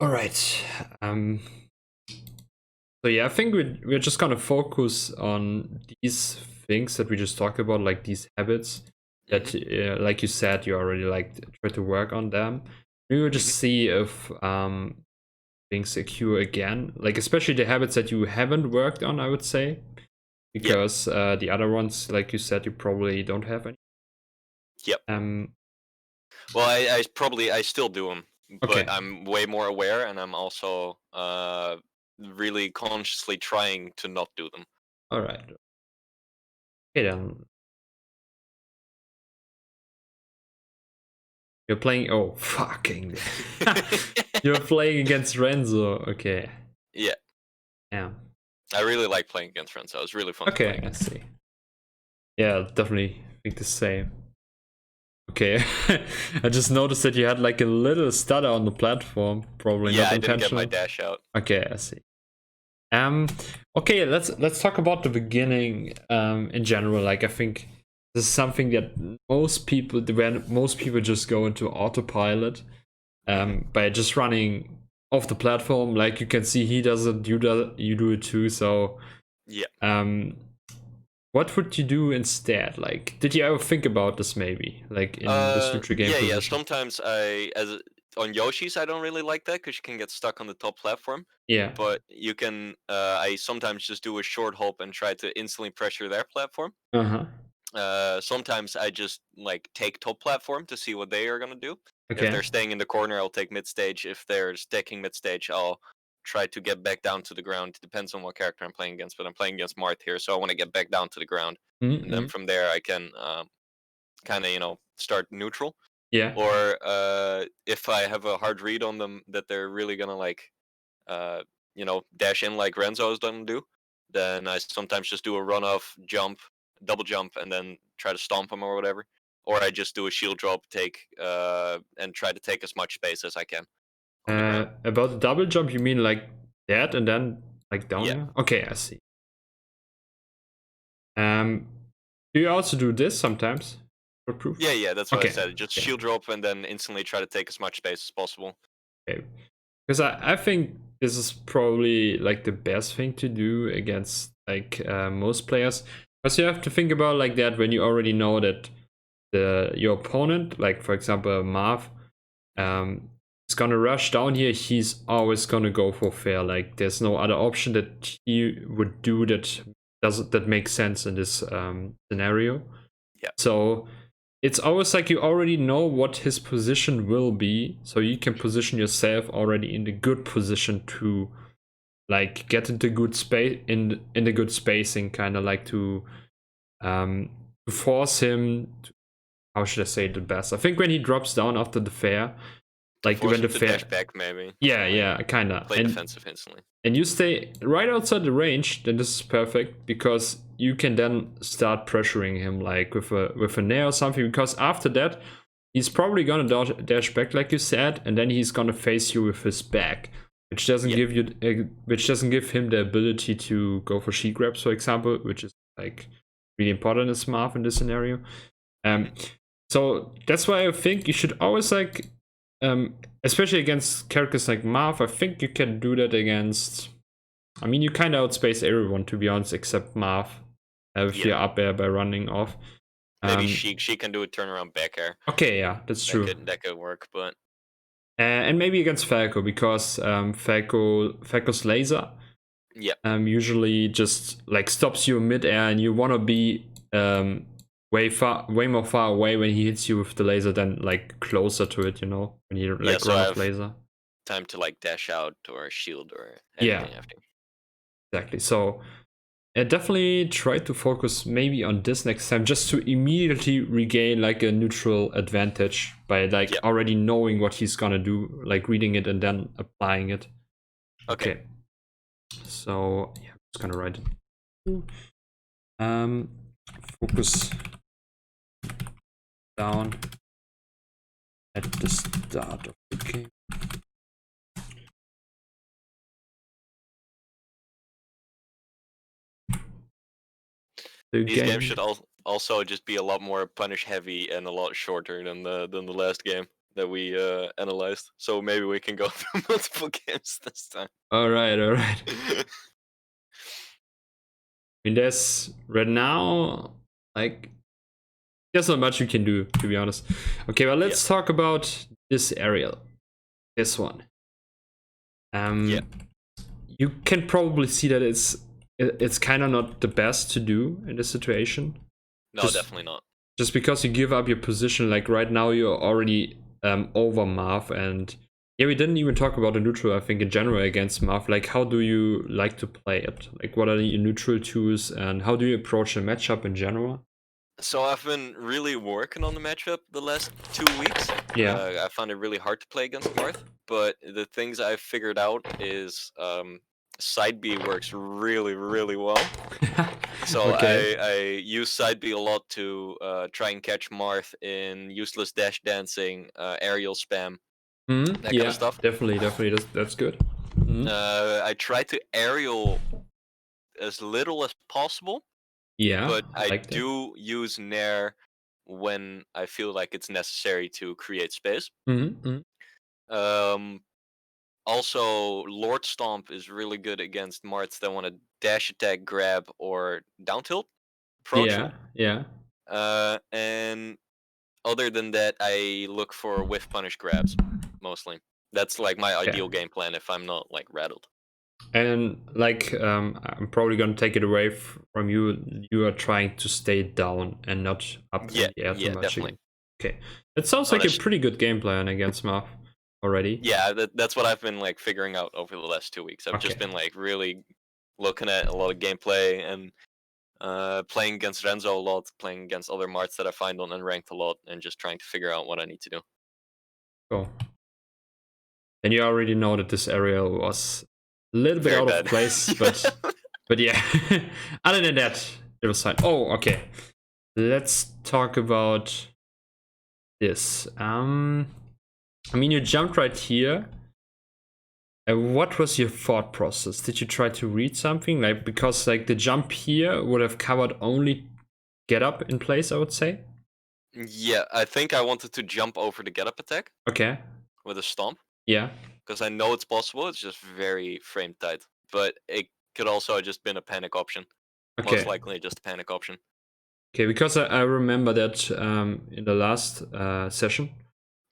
All right. So yeah, I think we're just gonna focus on these things that we just talked about, like these habits that, like you said, you already like try to work on them. We will just see if things occur again, like especially the habits that you haven't worked on, I would say, Yep. because the other ones, like you said, you probably don't have any. Yep. Well, I still do them, but Okay. I'm way more aware, and I'm also really consciously trying to not do them. All right. Okay then. You're playing. Oh, fucking. You're playing against Renzo. Okay. Yeah, Yeah. I really like playing against friends. So it was really fun to play Okay, I against. see. Yeah, definitely think the same. Okay. I just noticed that you had like a little stutter on the platform. Probably Yeah, not I didn't get my intentional. dash out. Okay, I see. Um okay, let's talk about the beginning in general. Like I think this is something that most people just go into autopilot by just running off the platform. Like you can see he does it, you do it too. So Yeah. um what would you do instead? Like, did you ever think about this maybe? Like in this neutral game Yeah. position? Sometimes on Yoshi's, I don't really like that because you can get stuck on the top platform. Yeah. But you can. I sometimes just do a short hop and try to instantly pressure their platform. Uh-huh. Sometimes I just like take top platform to see what they are gonna do. If Okay. they're staying in the corner, I'll take mid stage. If they're sticking mid stage, I'll try to get back down to the ground. Depends on what character I'm playing against, but I'm playing against Marth here, so I want to get back down to the ground, and then Mm-hmm. from there I can kind of start neutral. Yeah. Or if I have a hard read on them that they're really gonna like uh, dash in like Renzo is gonna do, then I sometimes just do a run off jump, double jump, and then try to stomp him or whatever. Or I just do a shield drop, and try to take as much space as I can on the ground. About the double jump, you mean like that and then like down Yeah, here? Okay, I see. Um, do you also do this sometimes for proof? yeah. That's what I Okay, said. Just okay, shield drop and then instantly try to take as much space as possible. okay. Because I think this is probably like the best thing to do against like most players. Because you have to think about like that when you already know that your opponent, like for example Marth, is gonna rush down here. He's always gonna go for fair. Like there's no other option that he would do that makes sense in this scenario. Yeah, So it's always like you already know what his position will be, so you can position yourself already in the good position to like get into good space in the good spacing, kind of like to force him to, how should I say it the best? I think when he drops down after the fair, to like force when him the to dash fair, back maybe yeah, and like yeah, kind of, play defensive instantly. and you stay right outside the range, then this is perfect because you can then start pressuring him like with a nair or something. Because after that, he's probably gonna dash back like you said, and then he's gonna face you with his back, which doesn't Yeah, give you which doesn't give him the ability to go for sheet grabs, for example, which is like really important as Marth in this scenario. Um, so that's why I think you should always like especially against characters like Marth, I think you can do that against. I mean, you kind of outspace everyone, to be honest, except Marth, if yeah. you're up there by running off. Maybe Um, she can do a turnaround back air. okay, yeah, that's true. That could work, but And maybe against Falco, because Falco's laser yeah, usually just like stops you mid-air, and you want to be way more far away when he hits you with the laser than like closer to it, when you yeah. like So run I off have laser. time to like dash out or shield or Yeah, anything after. exactly. So definitely try to focus maybe on this next time, just to immediately regain like a neutral advantage by like Yeah. already knowing what he's gonna do, like reading it and then applying it. Okay. Okay, so yeah, I'm just gonna write it. Um, focus down at the start of the game. These games should also just be a lot more punish heavy and a lot shorter than the last game. that we analyzed. So maybe we can go through multiple games this time. All right. I mean, there's right now, like, there's not much you can do, to be honest. Okay, well, let's talk about this aerial. This one. You can probably see that it's kind of not the best to do in this situation. No, definitely not. Just because you give up your position, like right now you're already over Marth, and yeah, we didn't even talk about the neutral, I think, in general against Marth. Like, how do you like to play it? Like, what are your neutral tools, and how do you approach a matchup in general? So I've been really working on the matchup the last 2 weeks. Yeah. I found it really hard to play against Marth, but the things I've figured out is side B works really, really well. So Okay. I use side B a lot to try and catch Marth in useless dash dancing, aerial spam, that kind of stuff. Definitely. That's good. I try to aerial as little as possible. Yeah, But I like that. do use Nair when I feel like it's necessary to create space. Also, Lord Stomp is really good against Marts that want to dash attack, grab, or down tilt, approach you. Yeah. And other than that, I look for whiff punish grabs, mostly. That's like my ideal game plan if I'm not like rattled. And like, I'm probably gonna take it away from you. You are trying to stay down and not up in the air too much. Definitely. Again. Okay, it sounds like a pretty good game plan against Marth already. Yeah, that's what I've been like figuring out over the last 2 weeks. I've just been like really looking at a lot of gameplay and playing against Renzo a lot, playing against other Marts that I find on Unranked a lot, and just trying to figure out what I need to do. Cool. And you already know that this aerial was a little bit out of place, but yeah. Other than that, it was fine. Oh, okay. Let's talk about this. I mean, you jumped right here. What was your thought process? Did you try to read something? Like, because like the jump here would have covered only get up in place, I would say. Yeah, I think I wanted to jump over the get up attack. Okay. With a stomp. Yeah. Because I know it's possible. It's just very frame tight. But it could also have just been a panic option. Okay. Most likely just a panic option. Okay, because I remember that in the last session.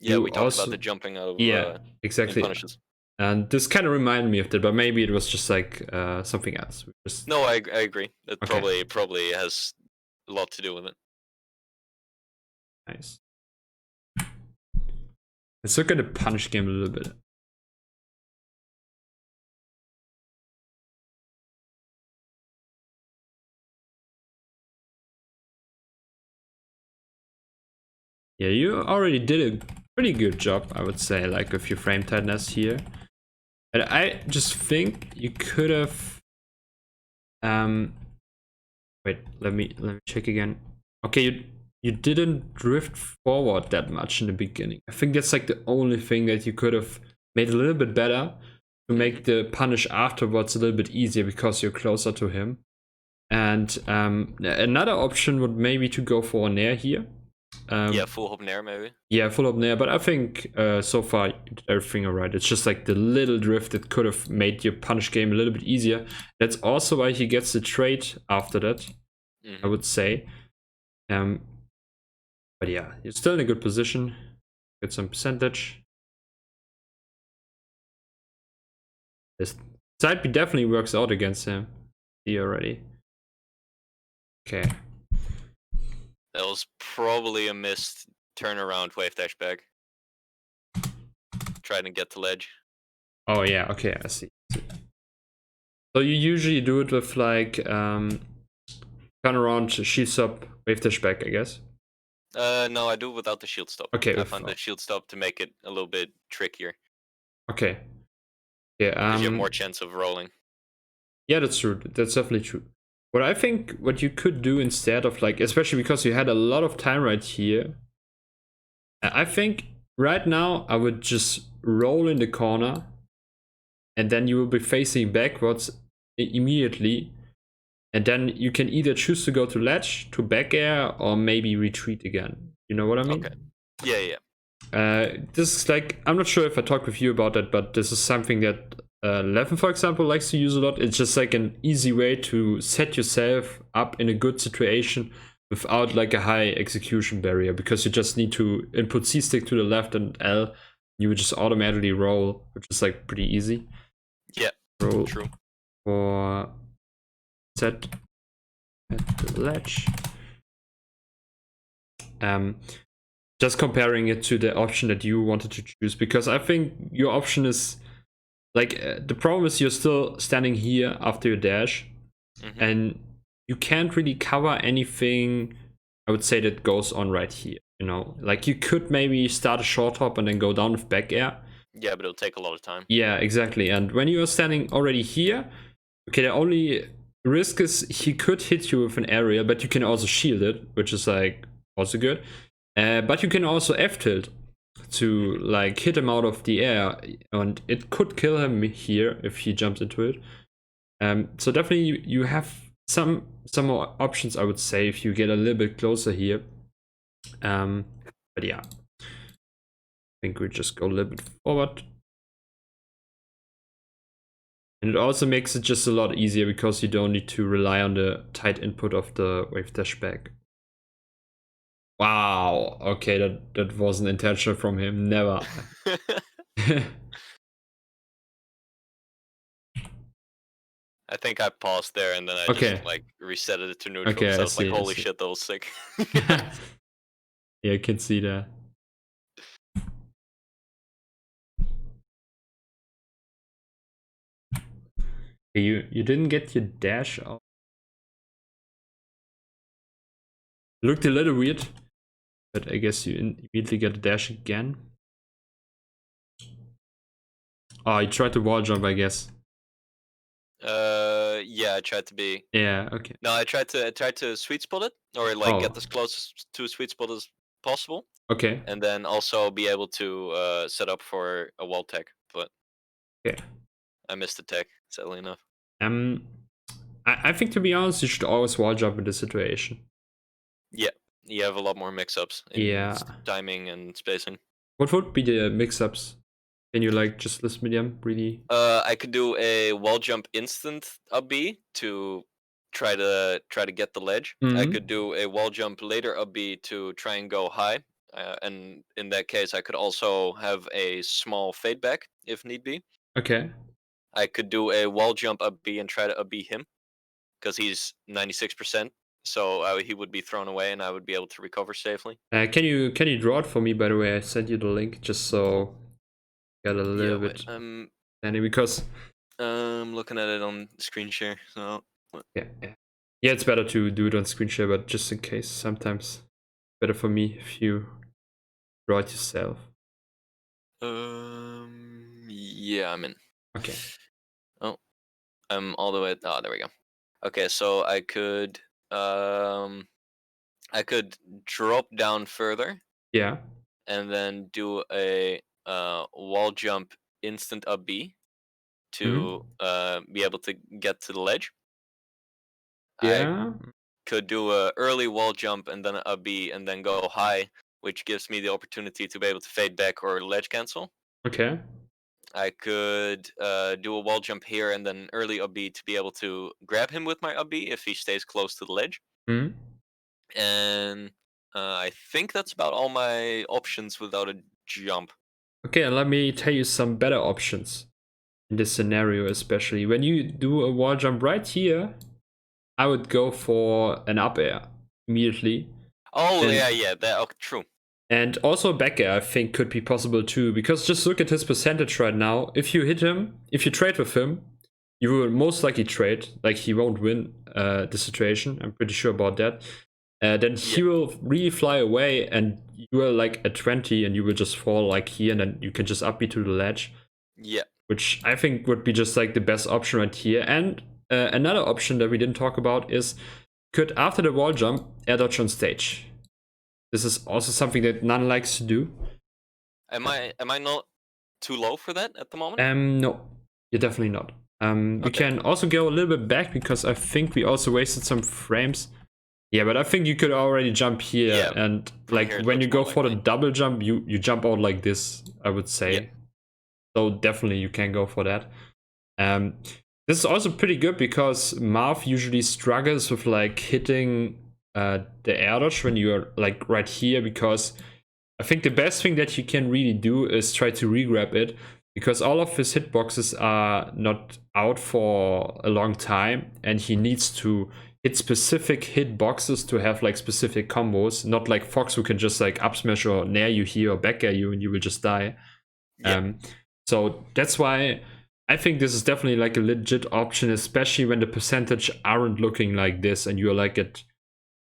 Yeah, we talked about the jumping out of exactly. punishes. And this kind of reminded me of that, but maybe it was just like something else. No, I agree. It probably has a lot to do with it. Nice. Let's look at the punish game a little bit. Yeah, you already did a pretty good job, I would say, like with your frame tightness here. And I just think you could have wait, let me check again. Okay, you didn't drift forward that much in the beginning. I think that's like the only thing that you could have made a little bit better to make the punish afterwards a little bit easier because you're closer to him. And another option would maybe to go for a nair here. Yeah, full hop nair maybe. Yeah, full hop nair, but I think so far you did everything alright. It's just like the little drift that could have made your punish game a little bit easier. That's also why he gets the trade after that, I would say. But yeah, you're still in a good position. Get some percentage. This side B definitely works out against him. See already. Okay. That was probably a missed turnaround wave dash back. Trying to get to ledge. Oh yeah, okay, I see. So you usually do it with like turn around, shield stop, wave dash back, I guess. No, I do it without the shield stop. Okay. I found the shield stop to make it a little bit trickier. Okay. Yeah. Because you have more chance of rolling. Yeah, that's true. That's definitely true. What I think what you could do instead of like, especially because you had a lot of time right here, I think right now I would just roll in the corner and then you will be facing backwards immediately. And then you can either choose to go to ledge, to back air, or maybe retreat again. You know what I mean? Okay. Yeah. This is like, I'm not sure if I talked with you about that, but this is something that Levin, for example, likes to use a lot. It's just like an easy way to set yourself up in a good situation without like a high execution barrier, because you just need to input C stick to the left and L. You would just automatically roll, which is like pretty easy. Yeah, Roll true. for set at the ledge. Just comparing it to the option that you wanted to choose, because I think your option is like the problem is you're still standing here after your dash, and you can't really cover anything. I would say that goes on right here. You know, like you could maybe start a short hop and then go down with back air. Yeah, but it'll take a lot of time. Yeah, exactly. And when you are standing already here, okay, the only risk is he could hit you with an area, but you can also shield it, which is like also good. But you can also F tilt to like hit him out of the air, and it could kill him here if he jumps into it. So definitely you have some more options, I would say, if you get a little bit closer here. But yeah, I think we just go a little bit forward. And it also makes it just a lot easier because you don't need to rely on the tight input of the wave dash back. Wow, okay, that wasn't intentional from him, never. I think I paused there and then I just like reset it to neutral. Okay, So I I was like, see, holy shit, that was sick. Yeah, I can see that. You didn't get your dash out. Looked a little weird, but I guess you immediately get a dash again. Oh, you tried to wall jump, I guess. Yeah, I tried to be. Yeah, okay. No, I tried to sweet spot it, or like get as close to a sweet spot as possible. Okay. And then also be able to set up for a wall tech, but okay. I missed the tech, sadly enough. I think, to be honest, you should always wall jump in this situation. Yeah, you have a lot more mix-ups in timing and spacing. What would be the mix-ups? Can you like just list me them really? I could do a wall jump instant up B to try to get the ledge. I could do a wall jump later up B to try and go high. And in that case, I could also have a small fade back if need be. Okay. I could do a wall jump up B and try to up B him, because he's 96%. So he would be thrown away, and I would be able to recover safely. Can you draw it for me? By the way, I sent you the link just so get a little bit. Because I'm looking at it on screen share. So yeah, it's better to do it on screen share, but just in case, sometimes better for me if you draw it yourself. Yeah, I'm in. Okay. Oh, I'm all the way. Oh, there we go. Okay, so I could drop down further. Yeah. And then do a wall jump instant up B to be able to get to the ledge. Yeah. I could do a early wall jump and then up B and then go high, which gives me the opportunity to be able to fade back or ledge cancel. Okay. I could do a wall jump here and then early up B to be able to grab him with my up B if he stays close to the ledge. And I think that's about all my options without a jump. Okay, let me tell you some better options in this scenario, especially. When you do a wall jump right here, I would go for an up air immediately. Oh, yeah, true. And also back air, I think, could be possible too, because just look at his percentage right now. If you hit him, if you trade with him, you will most likely trade. Like, he won't win the situation. I'm pretty sure about that. Then he will really fly away, and you are like at 20, and you will just fall like here, and then you can just up B to the ledge. Yeah. Which I think would be just like the best option right here. And another option that we didn't talk about is, could, after the wall jump, air dodge on stage. This is also something that none likes to do. Am I not too low for that at the moment? No, you're definitely not. We can also go a little bit back, because I think we also wasted some frames Yeah, but I think you could already jump here, Yeah, and from like here it when you looks more go for the likely. double jump, you jump out like this, I would say. Yeah. So definitely you can go for that. Um, this is also pretty good because Marth usually struggles with like hitting the air dodge when you're like right here, because I think the best thing that you can really do is try to re-grab it, because all of his hitboxes are not out for a long time, and he needs to hit specific hitboxes to have like specific combos, not like Fox, who can just like up smash or nair you here or back air you and you will just die. Yeah. Um, so that's why I think this is definitely like a legit option, especially when the percentage aren't looking like this and you're like at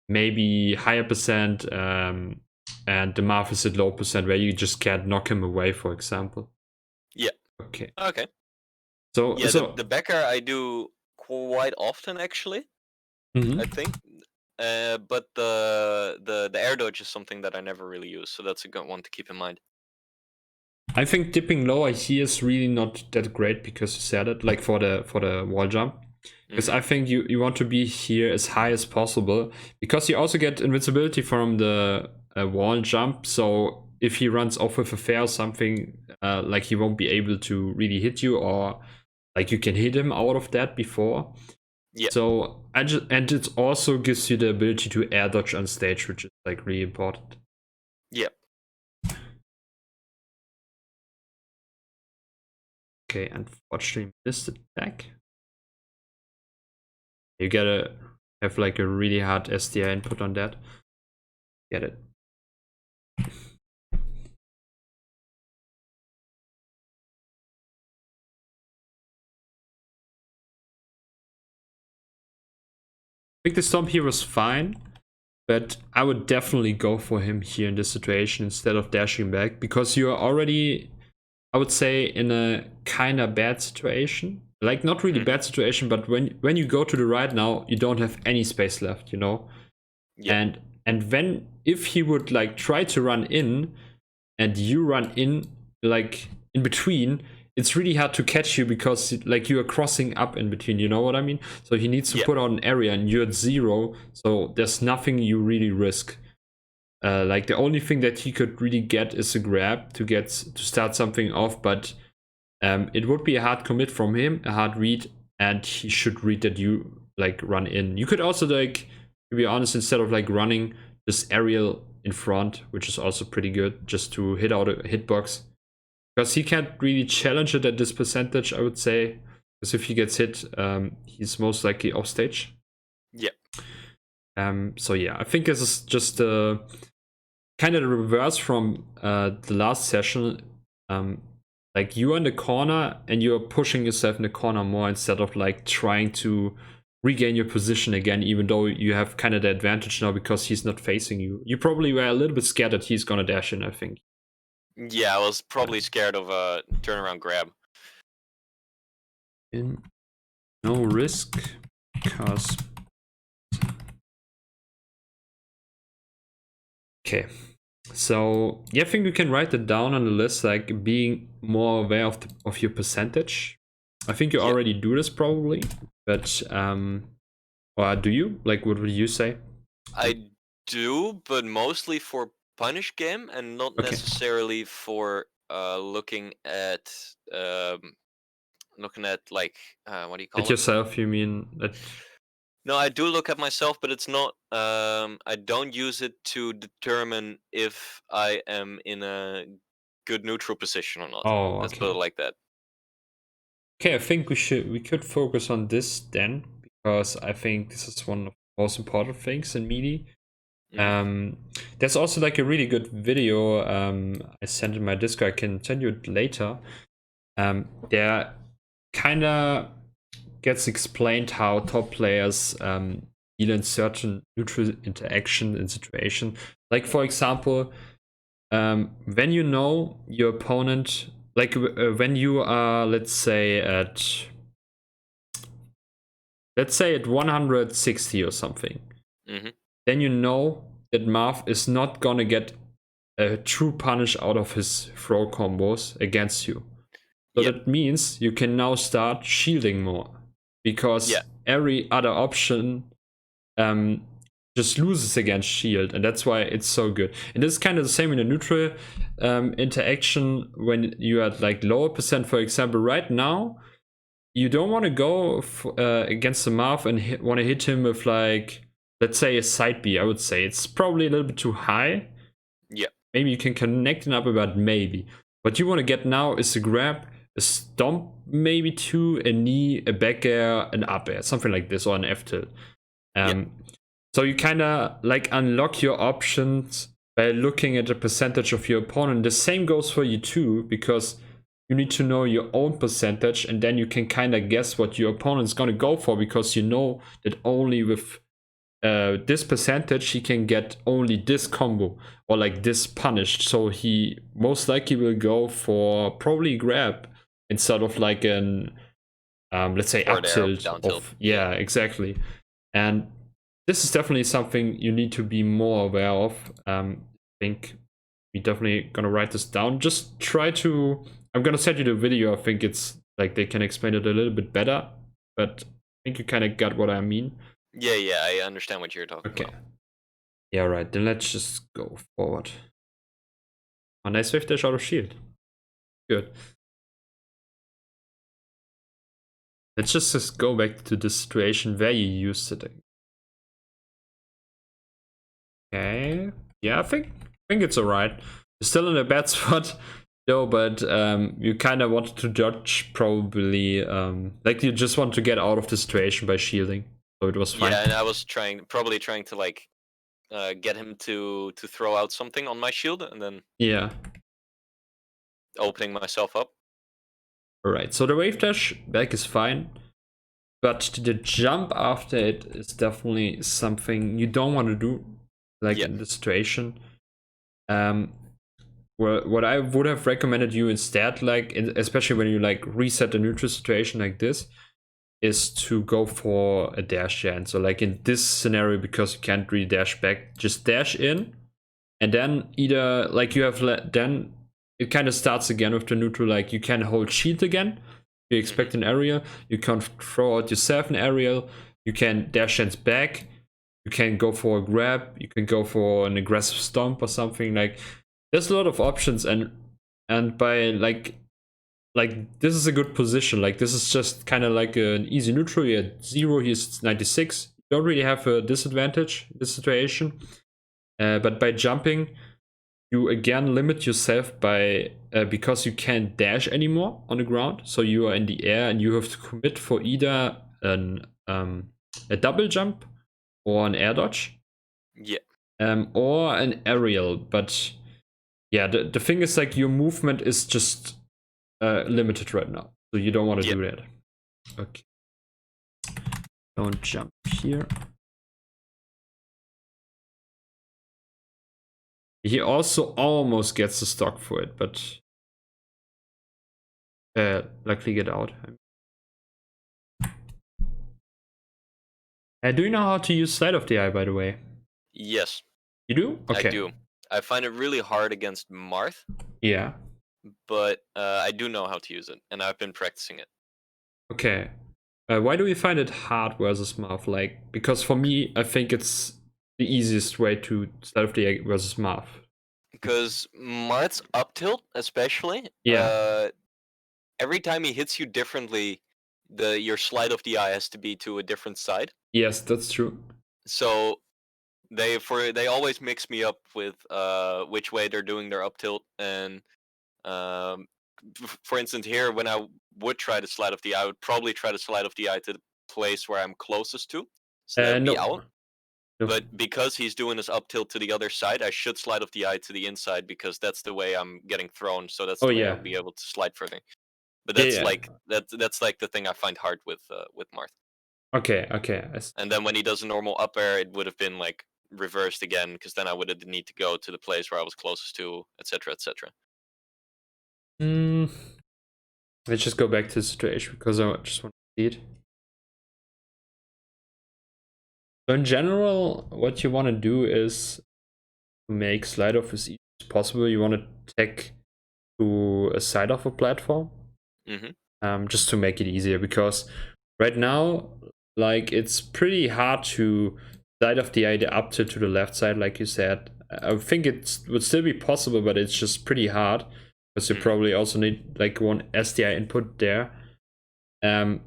maybe higher percent, and the Marth is at low percent where you just can't knock him away, for example. Yeah. Okay. Okay. So Yeah, the backer I do quite often actually. Mhm. I think. But the air dodge is something that I never really use, so that's a good one to keep in mind. I think dipping lower here is really not that great, because you said it, like for the wall jump. Because I think you want to be here as high as possible, because you also get invincibility from the wall jump. So if he runs off with a fair or something, like he won't be able to really hit you, or like you can hit him out of that before. Yeah. So and it also gives you the ability to air dodge on stage, which is like really important. Yeah. Okay, unfortunately missed attack. You gotta have like a really hard SDI input on that. Get it. I think the Stomp here was fine, but I would definitely go for him here in this situation instead of dashing back, because you are already, I would say, in a kind of bad situation. Like, not really bad situation, but when you go to the right now, you don't have any space left, you know? Yeah. And when, if he would like try to run in and you run in like in between, it's really hard to catch you, because like you are crossing up in between, you know what I mean? So he needs to Yeah. put out an area and you're at 0, so there's nothing you really risk. Like the only thing that he could really get is a grab to start something off, but it would be a hard commit from him, a hard read, and he should read that you like run in. You could also, like, to be honest, instead of like running, this aerial in front, which is also pretty good, just to hit out a hitbox, because he can't really challenge it at this percentage, I would say, because if he gets hit, he's most likely off stage. Yeah. So yeah, I think this is just kind of the reverse from the last session. Like, you're in the corner and you're pushing yourself in the corner more, instead of like trying to regain your position again, even though you have kind of the advantage now because he's not facing you. You probably were a little bit scared that he's gonna dash in, I think. Yeah, I was probably scared of a turnaround grab. In no risk, because okay. So yeah, I think we can write it down on the list, like being more aware of your percentage. I think you Yeah. already do this probably, but or do you? Like, what would you say? I do, but mostly for punish game and not Okay. necessarily for um looking at like what do you call At it? yourself, you mean? No, I do look at myself, but it's not. I don't use it to determine if I am in a good neutral position or not. Oh, Let's put it okay. like that. Okay, I think we could focus on this then, because I think this is one of the most important things in melee. Mhm. There's also like a really good video I sent in my Discord. I can send you it later. There kind of gets explained how top players deal in certain neutral interaction in situation. Like, for example, when you know your opponent, like when you are, let's say at 160 or something, Mhm. then you know that Marth is not gonna get a true punish out of his throw combos against you. So Yeah. that means you can now start shielding more, Yeah. because every other option, um, just loses against shield, and that's why it's so good. And this is kind of the same in a neutral interaction when you are like lower percent. For example, right now you don't want to go against the Marth and want to hit him with, like, let's say a side B. I would say it's probably a little bit too high. Yeah. Maybe you can connect an upper, but maybe. What you want to get now is a grab, a stomp, maybe two, a knee, a back air, an up air, something like this, or an F tilt. So you kind of like unlock your options by looking at the percentage of your opponent. The same goes for you too, because you need to know your own percentage, and then you can kind of guess what your opponent's going to go for, because you know that only with this percentage he can get only this combo or like this punished. So he most likely will go for probably grab instead of like an let's say up tilt. Down tilt. Yeah, exactly. And this is definitely something you need to be more aware of. I think we definitely gonna write this down. Just try to, I'm gonna send you the video. I think it's like they can explain it a little bit better, but I think you kind of got what I mean. Yeah, I understand what you're talking about. Yeah, right. Then let's just go forward. Oh, nice wave dash out of shield. Good. Let's just go back to the situation where you used it. Okay. Yeah, I think it's alright. You're still in a bad spot though, but you kind of wanted to dodge probably. Like you just want to get out of the situation by shielding, so it was fine. Yeah, and I was probably trying to like get him to throw out something on my shield, and then opening myself up. Alright, so the wave dash back is fine, but the jump after it is definitely something you don't want to do, like in the situation. Well, what I would have recommended you instead, like especially when you like reset a neutral situation like this, is to go for a dash gen. So like in this scenario, because you can't really dash back, just dash in, and then either like you have then it kind of starts again with the neutral. Like you can hold shield again. You expect an aerial. You can throw out yourself an aerial. You can dash hands back. You can go for a grab. You can go for an aggressive stomp or something. Like there's a lot of options, and by like this is a good position. Like this is just kind of like an easy neutral. You're at 0, he's 96. You don't really have a disadvantage in this situation. But by jumping, you again limit yourself by because you can't dash anymore on the ground. So you are in the air and you have to commit for either a double jump or an air dodge. Yeah. Or an aerial. But yeah, the thing is like your movement is just limited right now. So you don't want to do that. Okay. Don't jump here. He also almost gets the stock for it, but luckily get out. Do you know how to use Slide of the Eye, by the way? Yes. You do? Okay. I do. I find it really hard against Marth. Yeah. But I do know how to use it, and I've been practicing it. Okay. Why do we find it hard versus Marth? Like, because for me, I think it's the easiest way to Slide of the Eye versus Marth. Because Marth's up tilt, especially, every time he hits you differently, your slide of the eye has to be to a different side. Yes, that's true. So they always mix me up with which way they're doing their up tilt, and for instance here, when I would try to slide of the eye, I would probably try to slide of the eye to the place where I'm closest to, so that would be out. Nope. But because he's doing this up tilt to the other side, I should slide of the eye to the inside, because that's the way I'm getting thrown. So that's the way I'll be able to slide further. But that's like that's like the thing I find hard with Marth. Okay. And then when he does a normal up air, it would have been like reversed again, because then I would have need to go to the place where I was closest to, etc., etc. Let's just go back to the situation, because I just want to see it. So in general, what you want to do is to make slide off as easy as possible. You want to take to a side of a platform, just to make it easier, because right now, like, it's pretty hard to slide of the up tilt to the left side, like you said. I think it would still be possible, but it's just pretty hard because you probably also need like one SDI input there. So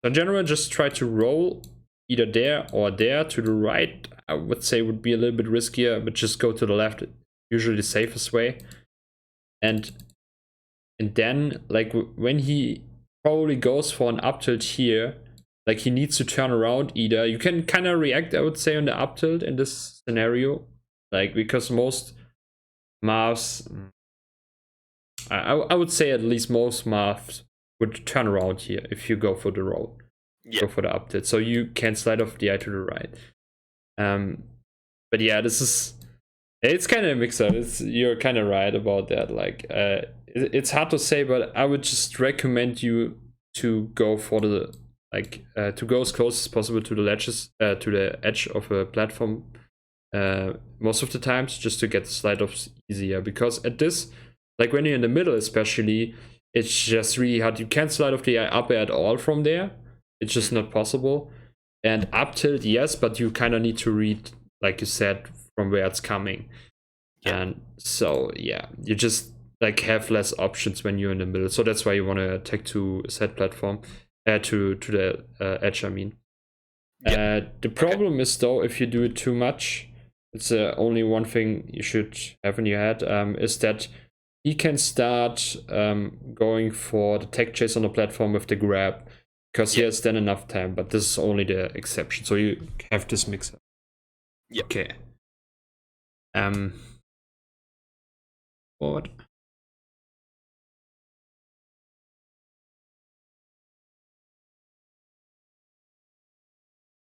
in general, just try to roll either there or there. To the right, I would say would be a little bit riskier, but just go to the left, usually the safest way. And then like when he probably goes for an up tilt here, like he needs to turn around either. You can kind of react, I would say, on the up tilt in this scenario, like because most Marths, I would say at least most Marths would turn around here if you go for the roll, go for the up tilt, so you can slide off the eye to the right. But yeah, it's kind of a mix up. You're kind of right about that. Like it's hard to say, but I would just recommend you to go for the to go as close as possible to the ledges, to the edge of a platform most of the times, just to get slide offs easier. Because at this, like when you're in the middle especially, it's just really hard. You can't slide off the up air at all from there. It's just not possible. And up tilt, yes, but you kind of need to read, like you said, from where it's coming. And so yeah, you just like have less options when you're in the middle. So that's why you want to attack to set platform, to the edge, I mean. The problem is though, if you do it too much, it's only one thing you should have in your head, is that he can start going for the tech chase on the platform with the grab, because he has then enough time, but this is only the exception. So you have this mix up. Okay. Forward.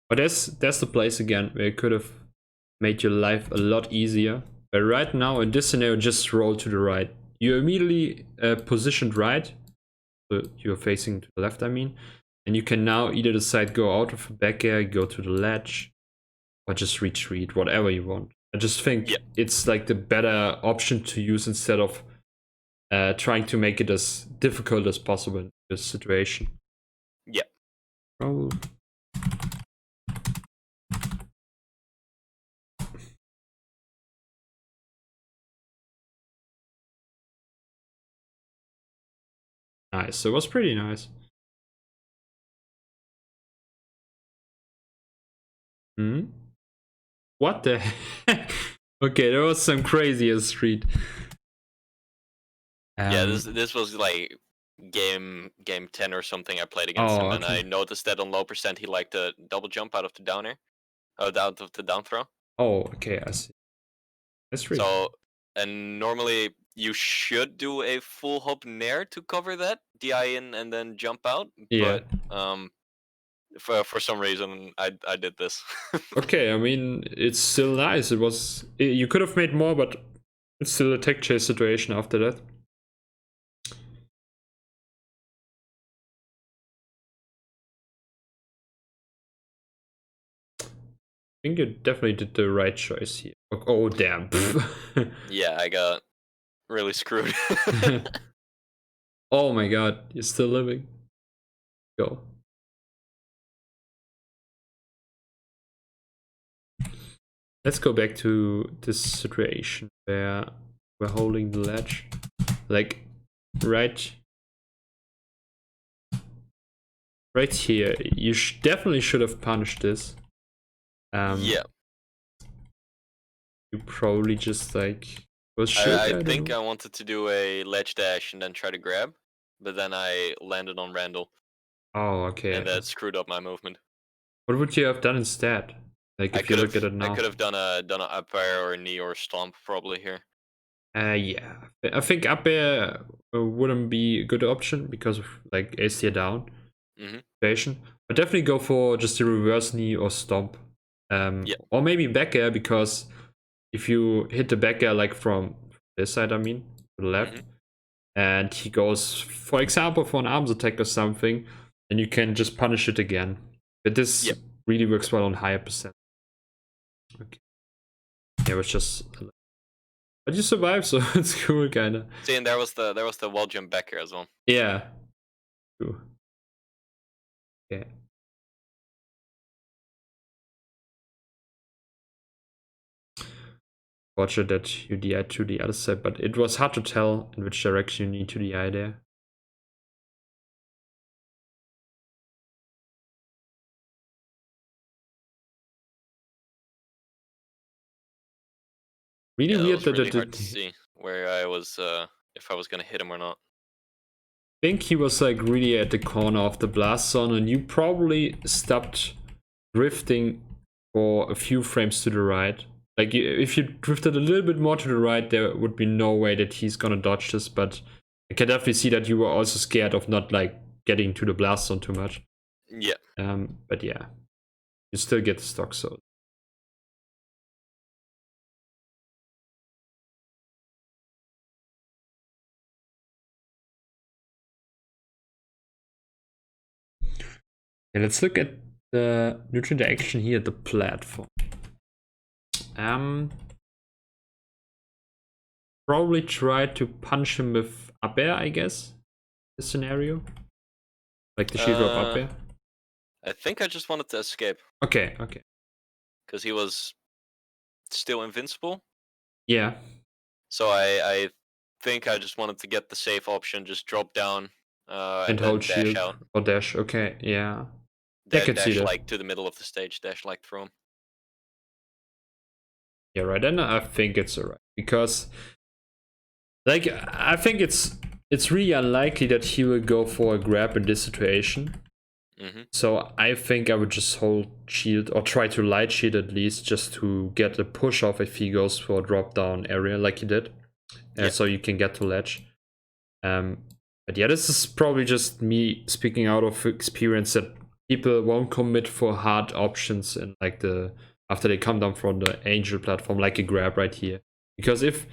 But there's the place again where it could have made your life a lot easier. But right now in this scenario, just roll to the right. You're immediately positioned right, so you're facing to the left, I mean, and you can now either decide go out of the back air, go to the ledge, or just retreat, whatever you want. I just think it's like the better option to use instead of trying to make it as difficult as possible in this situation. Roll. Nice. So it was pretty nice. What the heck? Okay, there was some crazy street. Yeah, this was like game 10 or something. I played against him, and I noticed that on low percent he liked to double jump out of the down air, out of the down throw. Oh, okay, I see. That's really so. And normally you should do a full hop nair to cover that, DI in and then jump out. Yeah. But for some reason I did this. Okay, I mean it's still nice. You could have made more, but it's still a tech chase situation after that. I think you definitely did the right choice here. Oh damn. Yeah, I got really screwed. Oh my god, you're still living. Go. Let's go back to this situation where we're holding the ledge. Like right here. You definitely should have punished this. Yeah. You probably just like I think I wanted to do a ledge dash and then try to grab, but then I landed on Randall. Oh, okay. And that screwed up my movement. What would you have done instead? Like if you look at it now. I could have done a up air or a knee or stomp probably here. Yeah. I think up air wouldn't be a good option because of like ace tier down. But definitely go for just a reverse knee or stomp. Or maybe back air, because if you hit the back air like from this side, I mean, to the left, and he goes, for example, for an arms attack or something, then you can just punish it again. But this really works well on higher percent. Okay. Yeah, it was just. But you survived, so it's cool, kinda. See, and there was the wall jump back here as well. Yeah. Cool. Okay. fortunate that you DI to the other side, but it was hard to tell in which direction you need to DI there. Really Yeah, it weird was that really it hard did. to see where I was, if I was gonna hit him or not. I think he was like really at the corner of the blast zone, and you probably stopped drifting for a few frames to the right. Like if you drifted a little bit more to the right, there would be no way that he's gonna dodge this, but I can definitely see that you were also scared of not like getting to the blast zone too much. Yeah. But yeah, you still get the stock so. Yeah, let's look at the neutral interaction here at the platform. Probably try to punch him with up air, I guess. This scenario, like the shield drop up air. I think I just wanted to escape Okay. because he was still invincible. Yeah. So I think I just wanted to get the safe option, just drop down And and hold then dash shield out. or dash. Okay. Yeah. I could see Dash that. like to the middle of the stage, dash like through him. Yeah, right. And I think it's alright because, like, I think it's really unlikely that he will go for a grab in this situation. So I think I would just hold shield or try to light shield at least, just to get a push off if he goes for a drop down area like he did. Yeah. So you can get to ledge. But yeah, this is probably just me speaking out of experience that people won't commit for hard options in like after they come down from the angel platform, like a grab right here. Because if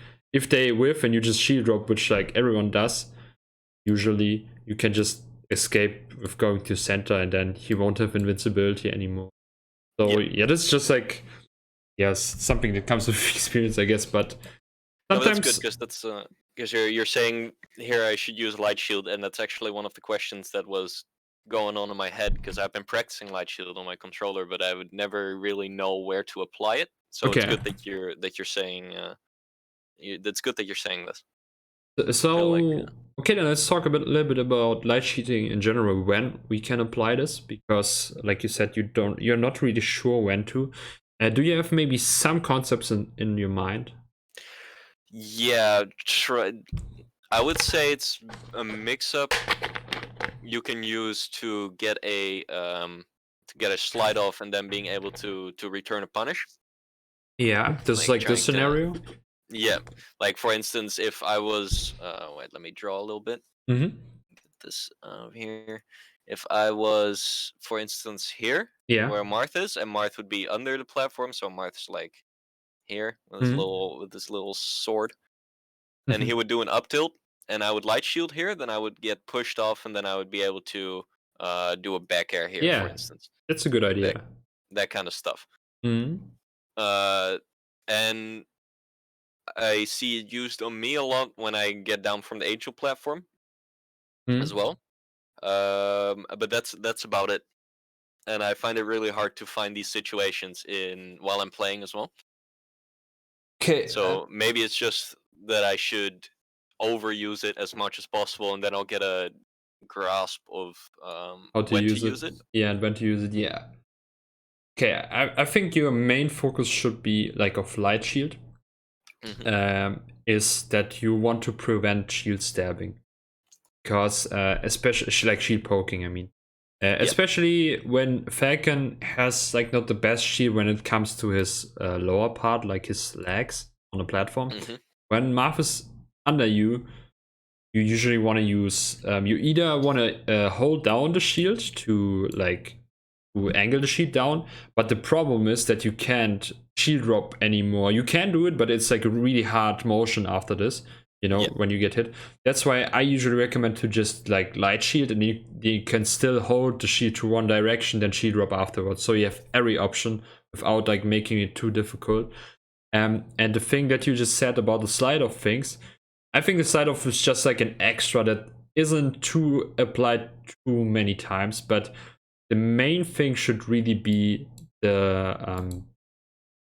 they whiff and you just shield drop, which like everyone does, usually you can just escape with going to center and then he won't have invincibility anymore. So yeah, that's just like, yes, something that comes with experience, I guess. But sometimes no, that's good because that's because you're saying here I should use light shield, and that's actually one of the questions that was going on in my head because I've been practicing light shield on my controller, but I would never really know where to apply it. So it's good that you're saying that's good that you're saying this. So like, okay, then let's talk a little bit about light sheeting in general. When we can apply this, because like you said, you're not really sure when to. Do you have maybe some concepts in your mind? Yeah, I would say it's a mix-up you can use to get a slide off and then being able to return a punish. Yeah, this is like this scenario. Yeah, like for instance, if I was wait, let me draw a little bit. Mm-hmm. Get this here. If I was, for instance, here, Yeah. where Marth is, and Marth would be under the platform, so Marth's like here with this little sword, and he would do an up tilt, and I would light shield here, then I would get pushed off, and then I would be able to do a back air here, for instance. That's a good idea. That kind of stuff. Mm-hmm. And I see it used on me a lot when I get down from the angel platform as well. But that's about it. And I find it really hard to find these situations while I'm playing as well. Okay. So maybe it's just that I should overuse it as much as possible, and then I'll get a grasp of how to use it. Yeah, and when to use it. Yeah. Okay, I think your main focus should be like of light shield. Is that you want to prevent shield stabbing, because especially like shield poking, I mean, especially when Falcon has like not the best shield when it comes to his lower part, like his legs on the platform. When Marth is under you, you usually want to use you either want to hold down the shield to like to angle the shield down, but the problem is that you can't shield drop anymore. You can do it, but it's like a really hard motion after this, when you get hit. That's why I usually recommend to just like light shield, and you can still hold the shield to one direction, then shield drop afterwards, so you have every option without like making it too difficult. And the thing that you just said about the slide off things, I think the slide off is just like an extra that isn't too applied too many times, but the main thing should really be the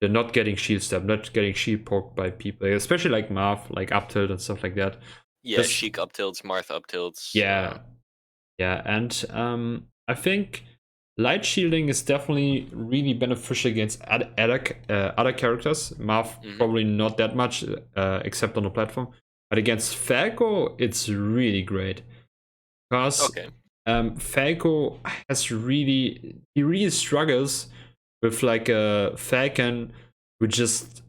they're not getting shield step, not getting shield poked by people, especially like Marth, like up tilt and stuff like that. Yeah, Sheik up tilts, Marth up tilts. Yeah, yeah, and I think light shielding is definitely really beneficial against other characters. Marth probably not that much, except on the platform. But against Falco, it's really great because Falco he really struggles with like a Falcon who just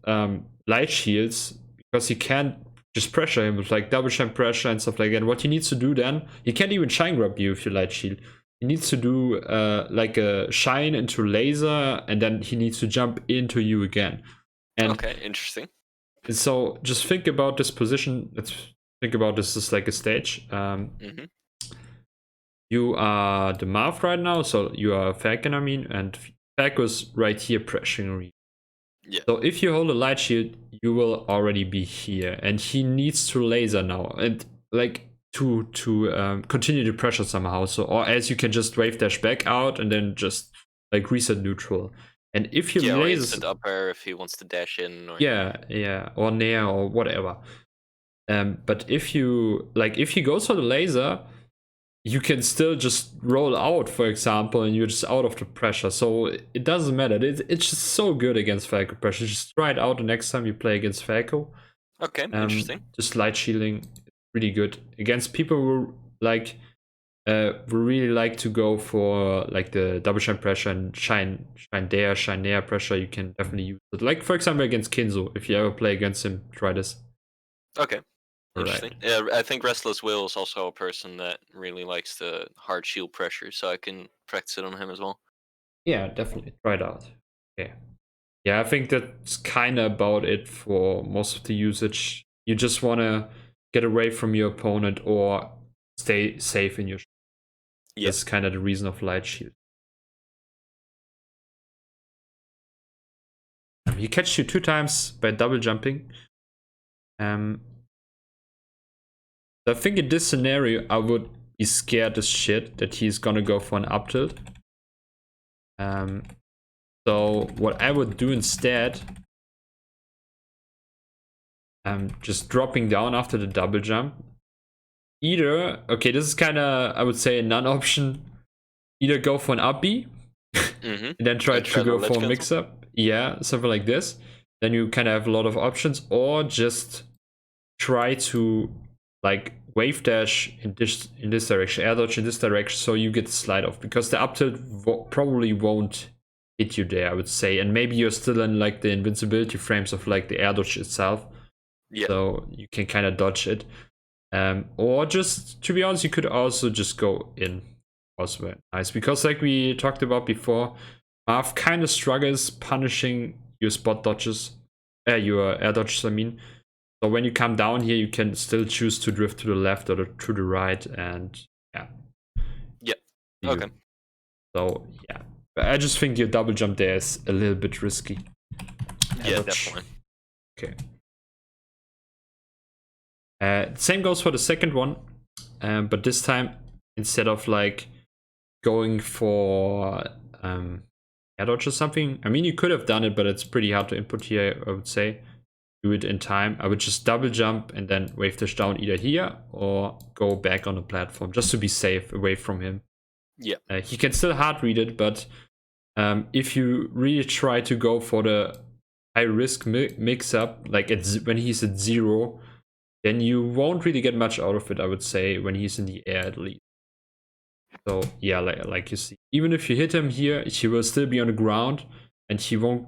light shields because he can't just pressure him with like double shine pressure and stuff like that. And what he needs to do then, he can't even shine grab you if you light shield. He needs to do like a shine into laser, and then he needs to jump into you again. And okay, interesting. so just think about this position. Let's think about this as like a stage. You are the Marth right now, so you are Falcon, I mean, and Falco's right here pressuring you. Yeah. So if you hold a light shield, you will already be here, and he needs to laser now, and like to continue the pressure somehow. So, or else you can just wave dash back out and then just like reset neutral. And if you or instant up air if he wants to dash in, or or nair or whatever. But if he goes for the laser, you can still just roll out, for example, and you're just out of the pressure. So it doesn't matter. It's just so good against Falco pressure. Just try it out the next time you play against Falco. Okay, interesting. Just light shielding, really good against people who like really like to go for like the double shine pressure and shine nair pressure. You can definitely use it. Like for example against Kinzo, if you ever play against him, try this. Okay. Interesting. Right. Yeah, I think Restless Will is also a person that really likes the hard shield pressure, so I can practice it on him as well. Yeah, definitely. Try it out. Okay. Yeah, I think that's kind of about it for most of the usage. You just want to get away from your opponent or stay safe in your shield. Yeah. That's kind of the reason of light shield. He catches you 2 times by double jumping. I think in this scenario, I would be scared as shit that he's gonna go for an up tilt. So what I would do instead, just dropping down after the double jump. Either, okay, this is kind of, I would say, a non-option. Either go for an up B, and then try to go for a mix-up. Yeah, something like this. Then you kind of have a lot of options, or just try to like wave dash in this direction, air dodge in this direction, so you get the slide off, because the up tilt probably won't hit you there, I would say, and maybe you're still in like the invincibility frames of like the air dodge itself. Yeah. So you can kind of dodge it. Or just, to be honest, you could also just go in. Also nice, because like we talked about before, Marth kind of struggles punishing your spot dodges, your air dodges, I mean. So when you come down here, you can still choose to drift to the left or to the right, and yeah. Yeah. Okay. So yeah, I just think your double jump there is a little bit risky. Yeah, definitely. Okay. Same goes for the second one, but this time instead of like going for air dodge or something, I mean you could have done it, but it's pretty hard to input here, I would say. Do it in time. I would just double jump and then wave dash down either here or go back on the platform just to be safe away from him. Yeah. He can still hard read it, but if you really try to go for the high risk mix up, like when he's at 0, then you won't really get much out of it, I would say, when he's in the air at least. So yeah, like you see, even if you hit him here, he will still be on the ground, and he won't.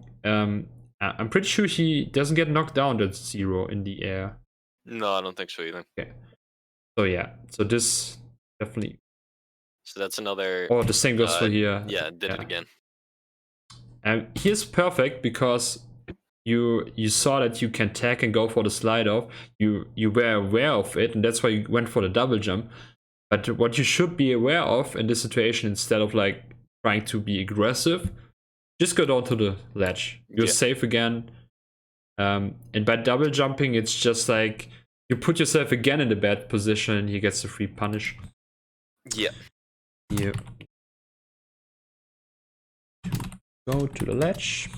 I'm pretty sure he doesn't get knocked down at 0 in the air. No, I don't think so either. Okay. So yeah, so this definitely. So that's another. Oh, the same goes for here. Yeah, did it again. And here's perfect because you saw that you can tag and go for the slide off. You were aware of it, and that's why you went for the double jump. But what you should be aware of in this situation, instead of like trying to be aggressive, just go down to the ledge. You're safe again. And by double jumping, it's just like you put yourself again in the bad position, and he gets a free punish. Yeah. Yeah. Go to the ledge.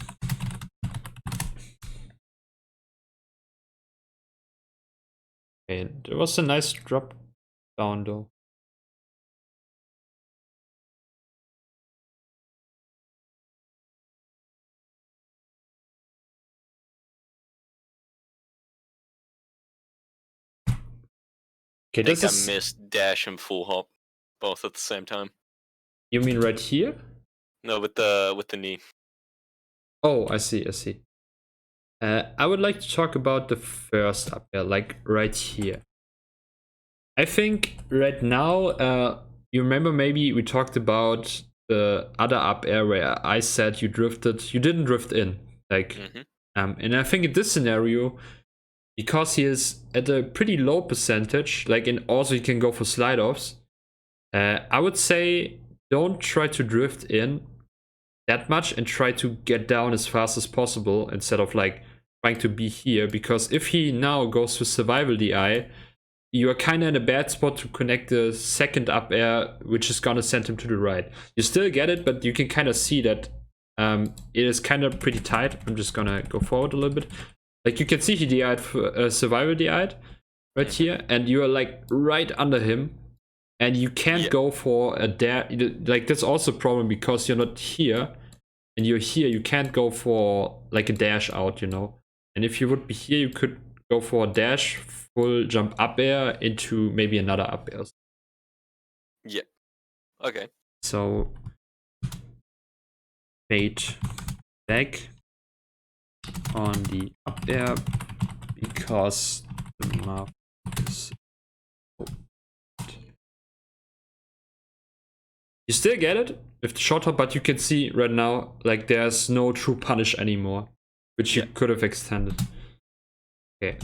Okay, it was a nice drop down though. Okay, I think this I is. missed dash and full hop both at the same time. You mean right here? No, with the knee. Oh, I see, I see. I would like to talk about the first up air, like right here. I think right now, you remember maybe we talked about the other up air where I said you didn't drift in. Like, and I think in this scenario, because he is at a pretty low percentage, like, and also you can go for slide offs, I would say don't try to drift in that much and try to get down as fast as possible instead of like trying to be here, because if he now goes to survival DI, you are kind of in a bad spot to connect the second up air, which is gonna send him to the right. You still get it, but you can kind of see that it is kind of pretty tight. I'm just gonna go forward a little bit. Like you can see he DI'd for, survival DI'd right here, and you are like right under him, and you can't go for a dash. Like that's also a problem because you're not here, and you're here. You can't go for like a dash out, you know. And if you would be here, you could go for a dash, full jump up air into maybe another up air. Yeah. Okay. So fade back on the up air because the Marth is. You still get it with the short hop, but you can see right now, like there's no true punish anymore, which you could have extended. Okay.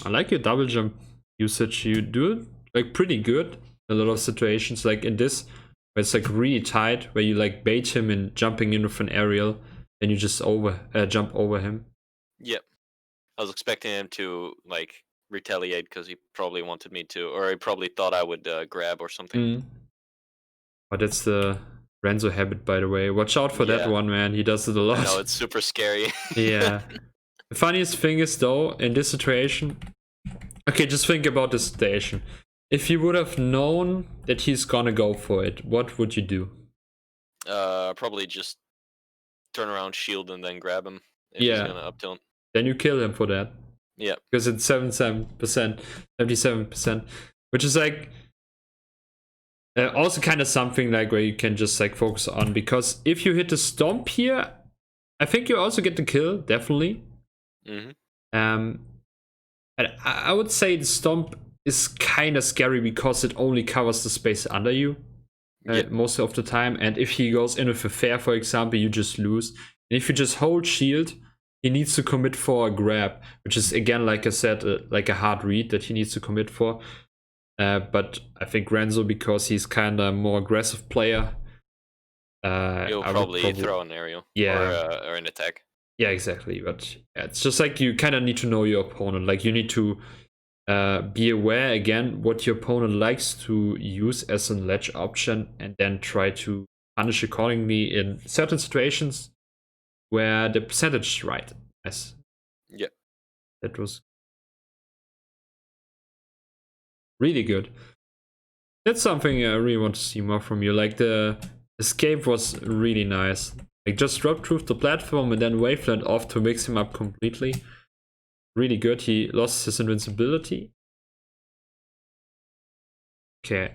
I like your double jump usage. You do it like pretty good in a lot of situations, like in this, where it's like really tight, where you like bait him in jumping in with an aerial, then you just jump over him. Yep. I was expecting him to like retaliate because he probably wanted me to, or he probably thought I would grab or something. But that's the Renzo habit, by the way. Watch out for that one, man. He does it a lot. I know, it's super scary. Yeah. The funniest thing is though, in this situation, okay, just think about this situation. If you would have known that he's gonna go for it, what would you do? Probably just turn around, shield, and then grab him if he's gonna up tilt. Then you kill him for that. Yeah. Because it's 77%, which is like also kind of something like where you can just like focus on, because if you hit the stomp here, I think you also get the kill, definitely. And I would say the stomp is kind of scary because it only covers the space under you most of the time, and if he goes in with a fair, for example, you just lose. And if you just hold shield, he needs to commit for a grab, which is again, like I said, like a hard read that he needs to commit for. But I think Renzo, because he's kind of more aggressive player, he'll probably throw an aerial, or an attack. Yeah, exactly. But yeah, it's just like you kind of need to know your opponent. Like you need to be aware again what your opponent likes to use as a ledge option, and then try to punish accordingly in certain situations where the percentage is right. Yes. Yeah. That was really good. That's something I really want to see more from you. Like the escape was really nice. Like just drop through the platform and then waveland off to mix him up completely. Really good. He lost his invincibility. Okay.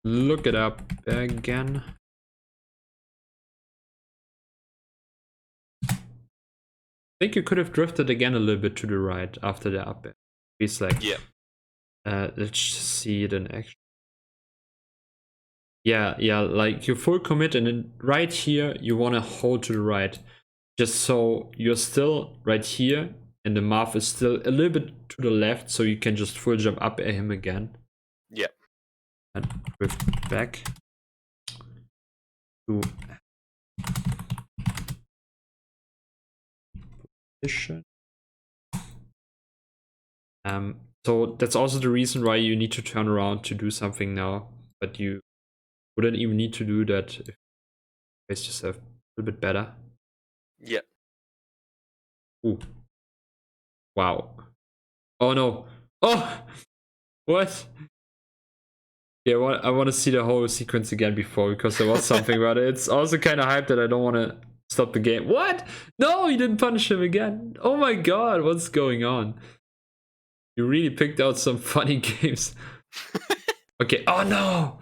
Look it up again. I think you could have drifted again a little bit to the right after the up air. He's like, let's see it in action. Yeah, like you full commit, and then right here you want to hold to the right, just so you're still right here, and the Marth is still a little bit to the left, so you can just full jump up at him again. Yeah. And drift back to position. So that's also the reason why you need to turn around to do something now. But you wouldn't even need to do that if you place yourself a little bit better. Yeah. Ooh. Wow. Oh no. Oh! What? Yeah, I want to see the whole sequence again before, because there was something about it. It's also kind of hype that I don't want to stop the game. What? No, you didn't punish him again. Oh my god, what's going on? You really picked out some funny games. Okay, oh no!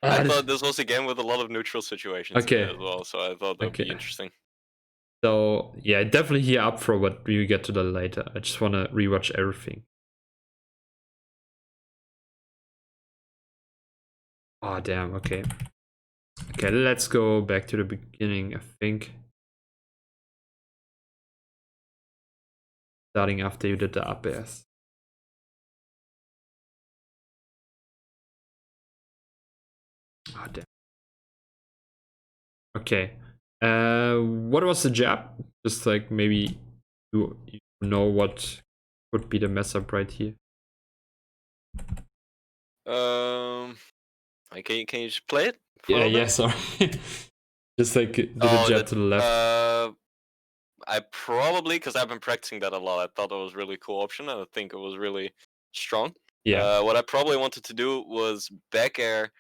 I thought this was a game with a lot of neutral situations in it as well, so I thought that would be interesting. So, yeah, definitely here up for what we get to that later. I just want to rewatch everything. Oh, damn, okay. Okay, let's go back to the beginning, I think. Starting after you did the up airs. Oh, damn. Okay. What was the jab? Just like maybe you know what would be the mess up right here. Can you just play it? Yeah, sorry. Just like do the jab to the left. I probably, because I've been practicing that a lot, I thought it was a really cool option, and I think it was really strong. Yeah. What I probably wanted to do was back air,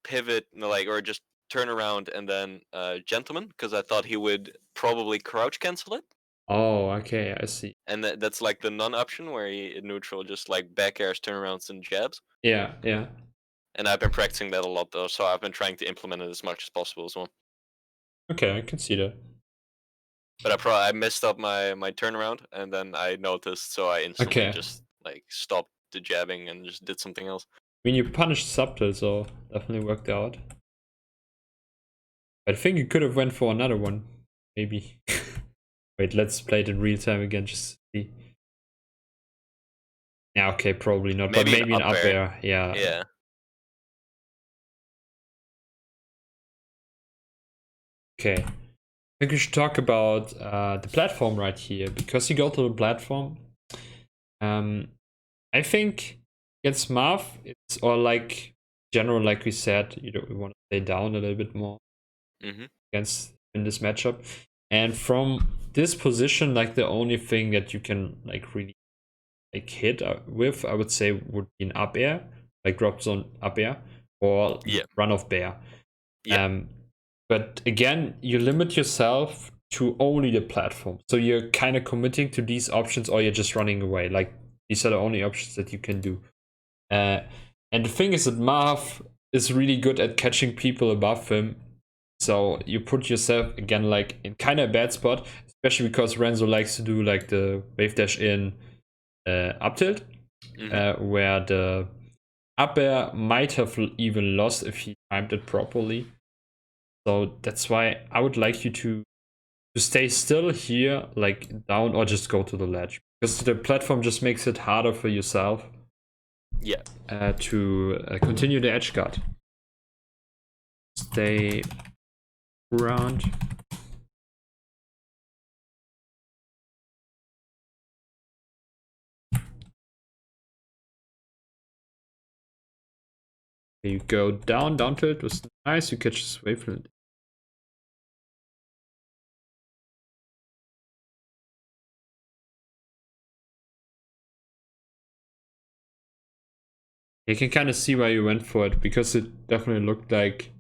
pivot, or just turn around and then gentleman, because I thought he would probably crouch cancel it. Oh, okay, I see. And that's like the non-option where he in neutral just like back airs, turnarounds, and jabs. Yeah. And I've been practicing that a lot though, so I've been trying to implement it as much as possible as well. Okay, I can see that. But I messed up my turnaround, and then I noticed, so I instantly just like stopped the jabbing and just did something else. I mean, you punished subtle, so definitely worked out. I think you could have went for another one, maybe. Wait, let's play it in real time again, just to see. Yeah, okay, probably not, but maybe an up air. Yeah. Yeah. Okay. I think we should talk about the platform right here, because you go to the platform. I think against Marth, it's or like general, like we said, we want to stay down a little bit more against in this matchup. And from this position, like the only thing that you can like really like hit with, I would say, would be an up air, like drop zone up air, or run off bear. Yeah. But again, you limit yourself to only the platform. So you're kind of committing to these options, or you're just running away. Like these are the only options that you can do. And the thing is that Marth is really good at catching people above him. So you put yourself again like in kind of a bad spot, especially because Renzo likes to do like the wave dash in up tilt, where the up air might have even lost if he timed it properly. So that's why I would like you to stay still here, like down, or just go to the ledge, because the platform just makes it harder for yourself. Yeah. To continue the edge guard. Stay around. You go down tilt was nice. You catch this wavelet. You can kind of see why you went for it, because it definitely looked like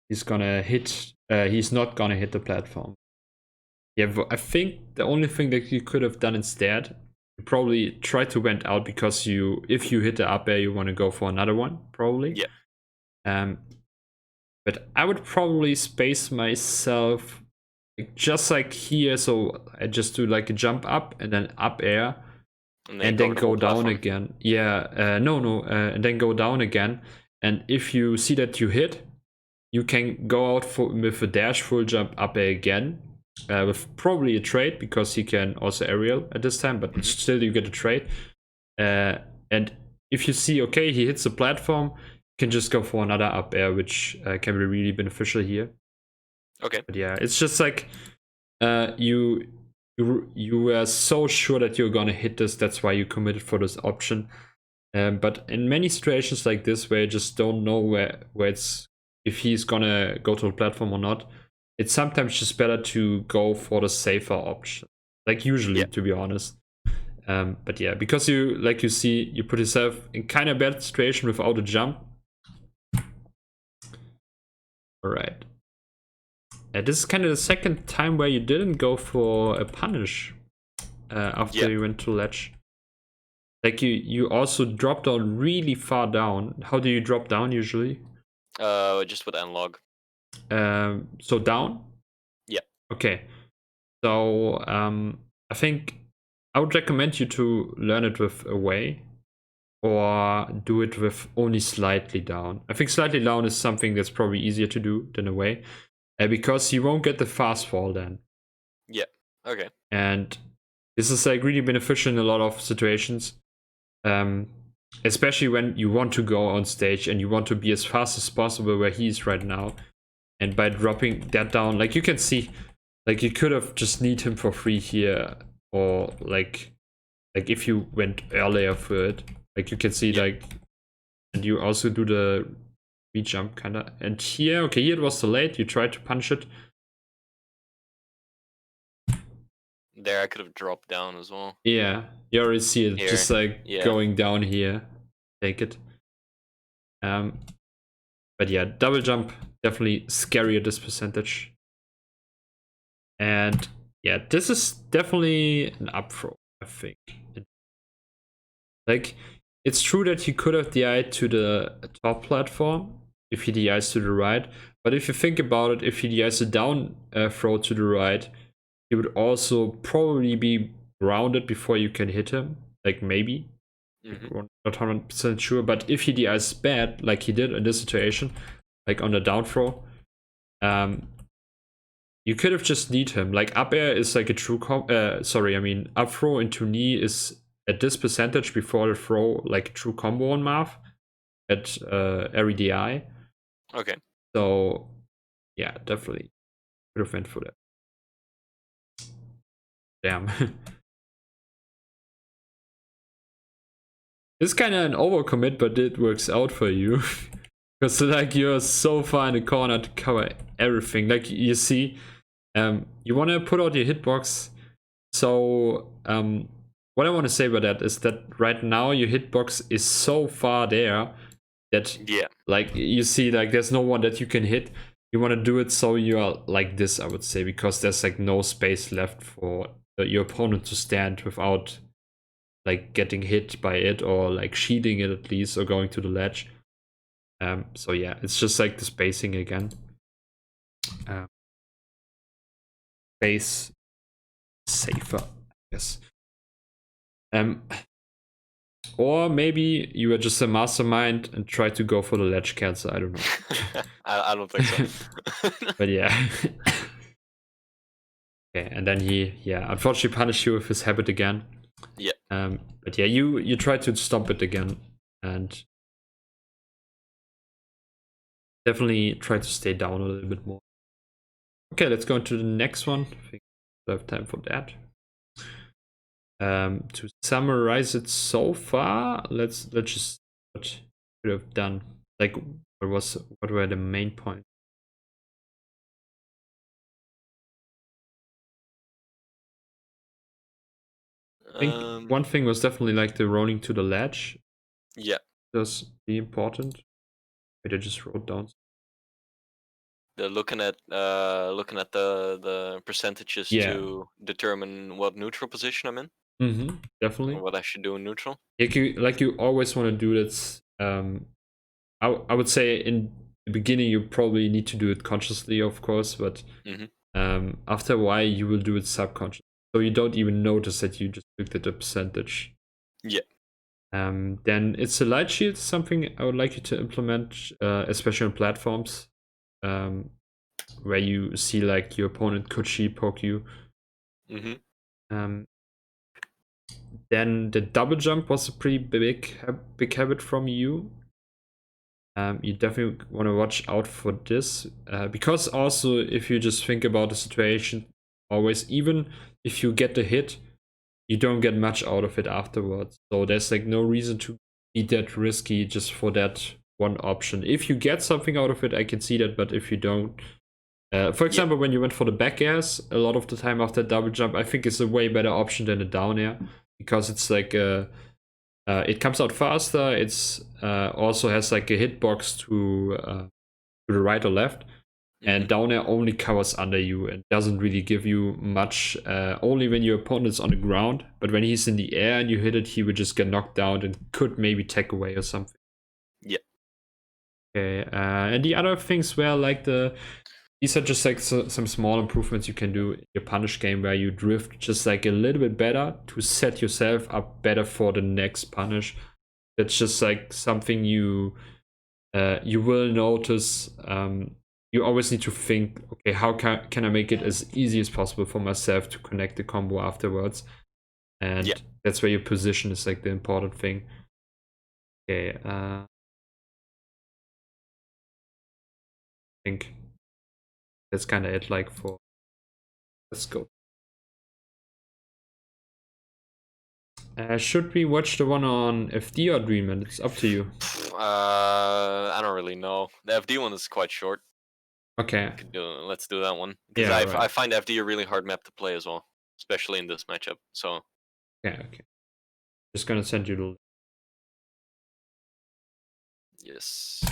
he's gonna hit. He's not gonna hit the platform. Yeah, I think the only thing that you could have done instead, you probably try to went out, because if you hit the up air, you want to go for another one, probably. Yeah. But I would probably space myself just like here, so I just do like a jump up and then up air, and then go down again. Yeah, and then go down again. And if you see that you hit, you can go out with a dash full jump up air again, with probably a trade, because he can also aerial at this time, but still you get a trade. And if you see, okay, he hits the platform, you can just go for another up air, which can be really beneficial here. Okay. But yeah, it's just like you you were so sure that you're gonna hit this, that's why you committed for this option. But in many situations like this, where you just don't know where it's, if he's gonna go to the platform or not, it's sometimes just better to go for the safer option. Like usually, to be honest. But yeah, because you, like you see, you put yourself in kind of bad situation without a jump. All right. This is kind of the second time where you didn't go for a punish after you went to ledge. Like you also drop down really far down. How do you drop down usually? Just with analog. So down? Yeah. Okay. So I think I would recommend you to learn it with away, or do it with only slightly down. I think slightly down is something that's probably easier to do than away, because you won't get the fast fall then. Yeah. Okay. And this is like really beneficial in a lot of situations, especially when you want to go on stage and you want to be as fast as possible where he is right now. And by dropping that down, like you can see, like you could have just need him for free here, or like if you went earlier for it, like you can see, like, and you also do the re-jump kind of. And here, okay, here it was too late. You tried to punch it. There, I could have dropped down as well. Yeah, you already see it, Here. just like going down here. Take it. But yeah, double jump, definitely scarier this percentage. And yeah, this is definitely an up throw, I think. Like, it's true that he could have DI'd to the top platform if he DI's to the right, but if you think about it, if he DI's a down throw to the right, he would also probably be grounded before you can hit him. Like, maybe. Not 100% sure, but if he DI's bad, like he did in this situation, like on the down throw, you could have just kneed him. Like, up air is like a true up throw into knee is at this percentage before the throw, like true combo on Marth at every DI. Okay. So yeah, definitely could have went for that. Damn. It's kind of an overcommit, but it works out for you. Because like you're so far in the corner to cover everything. Like you see, you want to put out your hitbox. So what I want to say about that is that right now your hitbox is so far there that like you see, like there's no one that you can hit. You want to do it so you are like this, I would say, because there's like no space left for your opponent to stand without like getting hit by it, or like shielding it at least, or going to the ledge. So yeah, it's just like the spacing again. Space safer, I guess. Or maybe you were just a mastermind and tried to go for the ledge cancel. I don't know. I don't think so. But yeah. Okay, and then he, unfortunately punished you with his habit again. Yeah. But yeah, you tried to stop it again, and definitely try to stay down a little bit more. Okay, let's go into the next one. I think we have time for that. To summarize it so far, let's just what we have done. Like, what were the main points? I think one thing was definitely like the rolling to the ledge. Yeah, that's really important. Wait, I just wrote down. The looking at the percentages to determine what neutral position I'm in. Definitely. Or what I should do in neutral. Like you always want to do this. I would say in the beginning you probably need to do it consciously, of course, but after a while you will do it subconsciously, so you don't even notice that you just looked at the percentage. Yeah. Then it's a light shield, something I would like you to implement, especially on platforms where you see like your opponent could sheep poke you. Then the double jump was a pretty big habit from you. You definitely want to watch out for this, because also if you just think about the situation, always. Even if you get the hit, you don't get much out of it afterwards. So there's like no reason to be that risky just for that one option. If you get something out of it, I can see that, but if you don't, for example, when you went for the back airs, a lot of the time after double jump, I think it's a way better option than a down air, because it's like it comes out faster. It's also has like a hitbox to the right or left, and down air only covers under you and doesn't really give you much. Only when your opponent's on the ground, but when he's in the air and you hit it, he would just get knocked down and could maybe tech away or something. Yeah. Okay, and the other things were like these are just like some small improvements you can do in your punish game, where you drift just like a little bit better to set yourself up better for the next punish. That's just like something you will notice. You always need to think, okay, how can I make it as easy as possible for myself to connect the combo afterwards? And that's where your position is like the important thing. Okay, I think that's kind of it, like for, let's go. Should we watch the one on FD or Dreamland? It's up to you. I don't really know. The FD one is quite short. Okay. Let's do that one. Because I find FD a really hard map to play as well, especially in this matchup. So. Okay. Just gonna send you the link. Yes.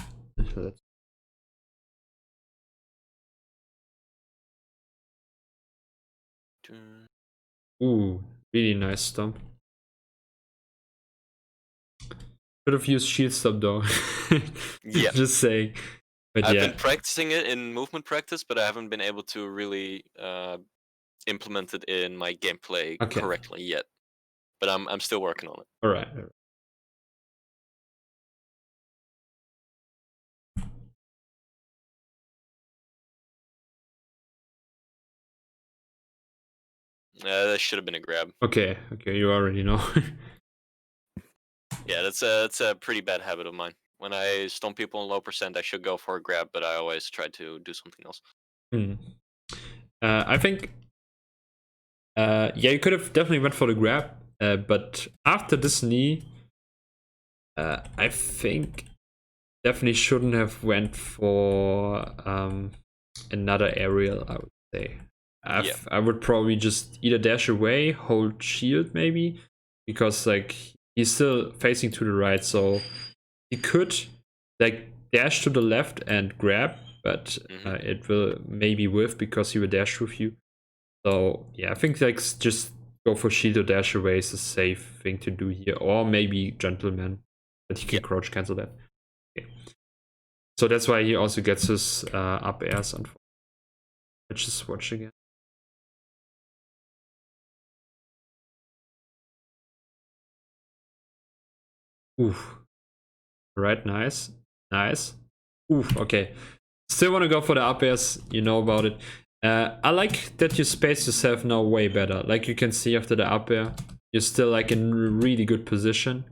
Ooh, really nice stomp. Should have used shield stomp though. Yeah. Just saying. But I've been practicing it in movement practice, but I haven't been able to really implement it in my gameplay correctly yet. But I'm still working on it. All right. That should have been a grab. Okay, you already know. Yeah, that's a pretty bad habit of mine. When I stomp people in low percent, I should go for a grab, but I always try to do something else. I think, you could have definitely went for the grab, but after this knee, I think definitely shouldn't have went for another aerial, I would say. I would probably just either dash away, hold shield maybe, because like he's still facing to the right, so he could like dash to the left and grab, but it will maybe whiff because he will dash with you. So yeah, I think like just go for shield or dash away is a safe thing to do here, or maybe gentleman, but he can crouch cancel that. Okay. So that's why he also gets his up airs. Let's just watch again. Oof. Right, nice. Oof, okay. Still want to go for the up airs, you know about it. I like that you space yourself now way better. Like you can see after the up air, you're still like in a really good position.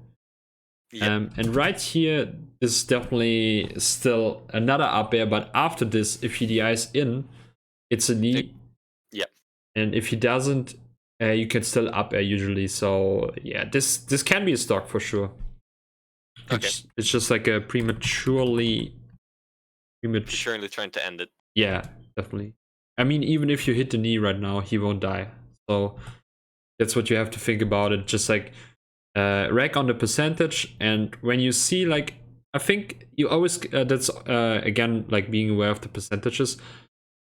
And right here is definitely still another up air, but after this, if he DIs in, it's a knee. And if he doesn't, you can still up air usually. So yeah, this can be a stock for sure. It's just like a prematurely trying to end it. Yeah, definitely. I mean, even if you hit the knee right now, he won't die. So that's what you have to think about it. Just like rack on the percentage, and when you see like, I think you always that's again like being aware of the percentages.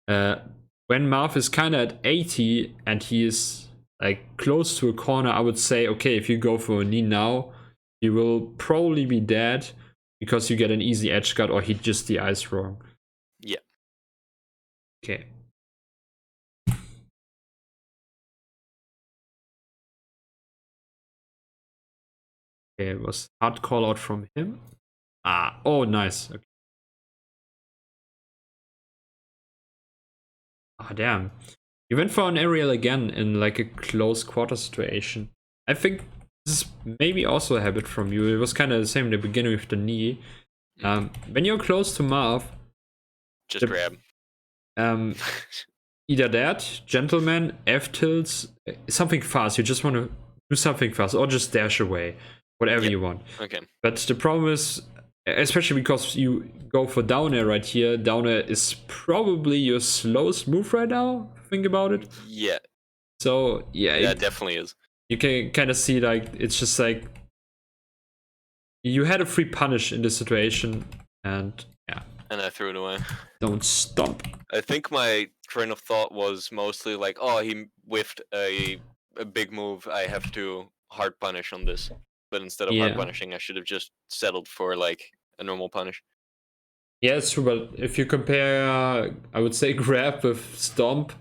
When Marth is kind of at 80 and he is like close to a corner, I would say, okay, if you go for a knee now, you will probably be dead because you get an easy edge guard or he just the ice wrong. Yeah. Okay. Okay, it was hard call out from him. Oh, nice. Okay. Damn. You went for an aerial again in like a close quarter situation. I think this is maybe also a habit from you. It was kind of the same in the beginning with the knee. When you're close to Marth, just grab. either that, gentleman, F tilts, something fast. You just want to do something fast, or just dash away, whatever Yep. you want. Okay. But the problem is, especially because you go for down air right here, down air is probably your slowest move right now. Think about it. Yeah. So yeah, Yeah, it definitely is. you can kind of see like it's just like you had a free punish in this situation, and yeah, And I threw it away. don't stomp. I think my train of thought was mostly like, oh, he whiffed a big move. I have to hard punish on this. But instead of hard Yeah. punishing, I should have just settled for like a normal punish. Yeah, it's true, but if you compare, I would say grab with stomp,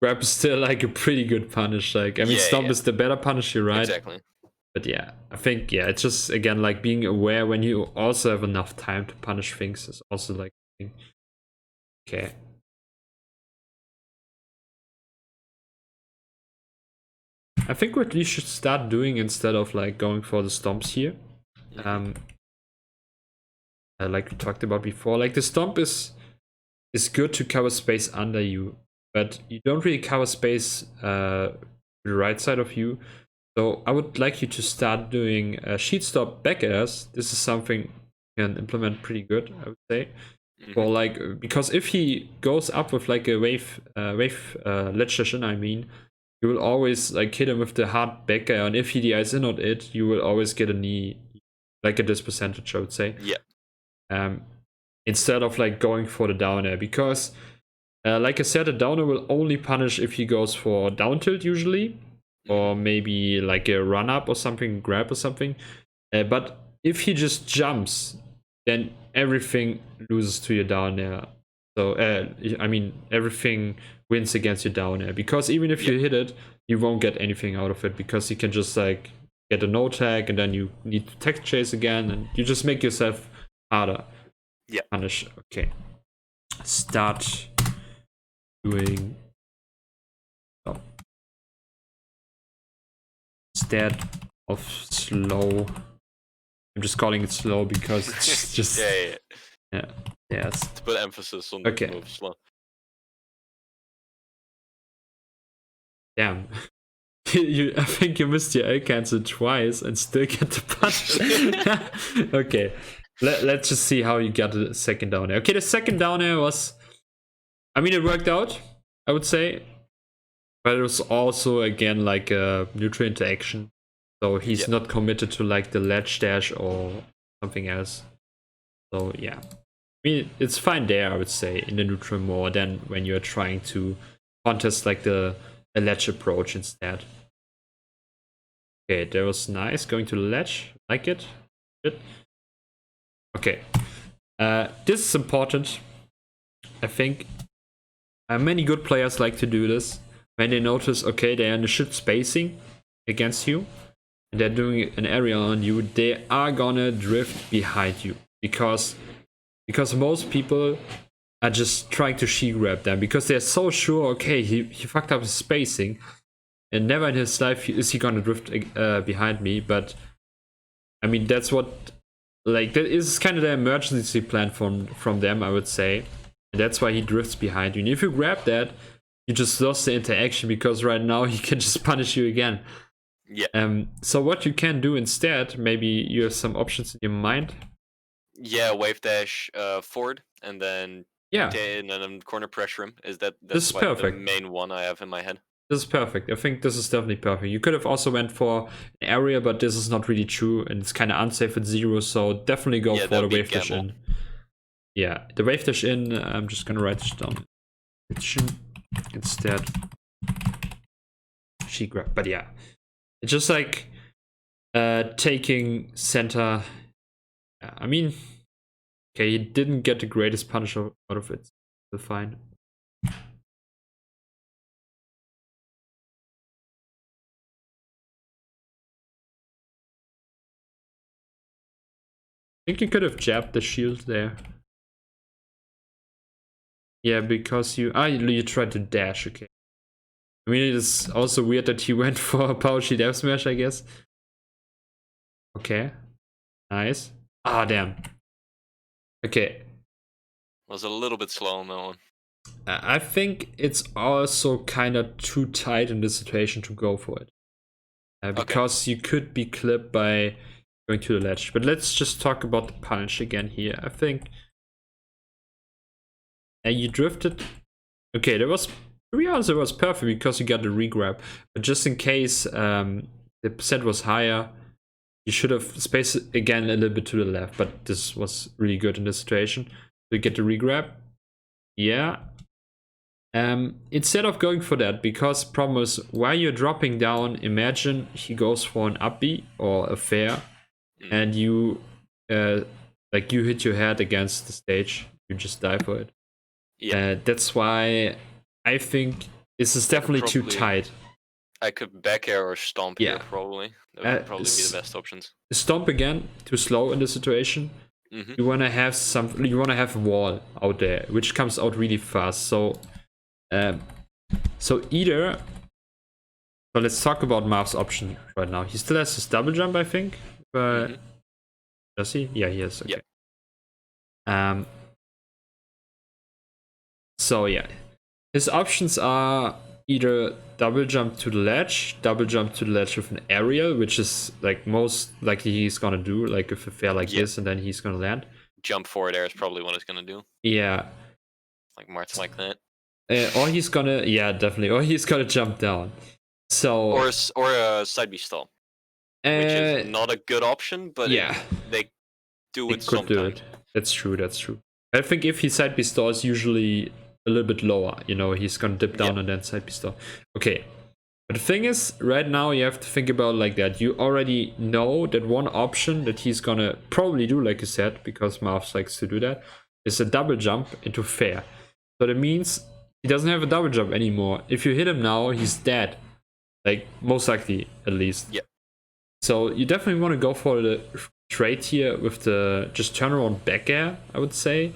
grab is still like a pretty good punish. Like, I mean, Yeah, stomp yeah. is the better punish, you're right? Exactly. But yeah, I think, yeah, it's just, again, like being aware when you also have enough time to punish things is also like, okay. I think what you should start doing instead of like going for the stomps here, like we talked about before, like the stomp is good to cover space under you, but you don't really cover space the right side of you. So I would like you to start doing sheet stop back airs. This is something you can implement pretty good, I would say. For like, because if he goes up with like a wave ledge dash in, I mean, you will always like hit him with the hard back air, and if he DIs in on it, you will always get a knee, like at this percentage, I would say. Yeah. Instead of like going for the down air, because like I said, the down air will only punish if he goes for down tilt usually, or maybe like a run up or something, grab or something. But if he just jumps, then everything loses to your down air. So I mean, everything wins against your down air, because even if you hit it, you won't get anything out of it, because you can just like get a no tag and then you need to tech chase again, and you just make yourself harder. Yeah. Punish. Okay. Start doing. Oh. Instead of slow. I'm just calling it slow because it's just. Yeah. Yes. To put emphasis on Okay. the move slow. Damn. I think you missed your L cancel twice and still get the punch. Okay. Let's just see how you got the second down air. Okay, the second down air was. I mean, it worked out, I would say. But it was also, again, like a neutral interaction. So he's not committed to like the ledge dash or something else. So yeah. I mean, it's fine there, I would say, in the neutral more than when you're trying to contest like a ledge approach instead. Okay, that was nice. Going to the ledge. Like it. Good. Okay. This is important. I think many good players like to do this. When they notice, okay, they're in the shit spacing against you, and they're doing an area on you, they are gonna drift behind you. Because most people are just trying to she grab them, because they're so sure, okay, he fucked up his spacing, and never in his life is he gonna drift behind me. But I mean, that's what, like, that is kind of the emergency plan from them, I would say. And that's why he drifts behind you. And if you grab that, you just lost the interaction, because right now he can just punish you again. Yeah. So what you can do instead, maybe you have some options in your mind. Yeah, wave dash forward, and then Yeah, and then corner pressure him. That's this is like perfect. the main one I have in my head. This is perfect. I think this is definitely perfect. You could have also went for an area, but this is not really true, and it's kind of unsafe at 0, so definitely go for the wave dash in. Yeah, the wave dash in, I'm just gonna write this down. Instead, she grab. But yeah, it's just like taking center. I mean, okay, he didn't get the greatest punish out of it. So fine. I think you could have jabbed the shield there. Yeah, because you tried to dash, okay. I mean, it's also weird that he went for a power sheet F smash, I guess. Okay. Nice. Ah, damn. Okay. Was a little bit slow on that one. I think it's also kind of too tight in this situation to go for it. Because you could be clipped by going to the ledge. But let's just talk about the punish again here. I think you drifted. Okay, that was, to be honest, it was perfect because you got the regrab. But just in case the percent was higher, you should have spaced it again a little bit to the left. But this was really good in this situation. To get the regrab. Yeah. Instead of going for that, because problem is while you're dropping down, imagine he goes for an up B or a fair, and you like you hit your head against the stage, you just die for it. Yeah, that's why I think this is definitely too tight. I could back air or stomp here probably. That would probably be the best options. Stomp again, too slow in this situation. You wanna have you wanna have a wall out there, which comes out really fast. So either, so let's talk about Marth's option right now. He still has his double jump, I think. But does he? Yeah, he has. Okay. Yeah. So yeah, his options are either double jump to the ledge with an aerial, which is like most likely he's gonna do, like if a fair like this, and then he's gonna land. Jump forward air is probably what he's gonna do. Yeah. Like Marth like that. Or he's gonna, yeah, definitely. Or he's gonna jump down. So or a side B stall, which is not a good option, but yeah, they do it sometimes. Do it. That's true. That's true. I think if he side B stalls, usually a little bit lower. You know, he's gonna dip down and then side B stall. Okay. But the thing is, right now you have to think about like that. You already know that one option that he's gonna probably do, like you said, because Marth likes to do that, is a double jump into fair. So that means he doesn't have a double jump anymore. If you hit him now, he's dead. Like, most likely, at least. Yeah. So you definitely want to go for the trade here with the just turnaround back air, I would say.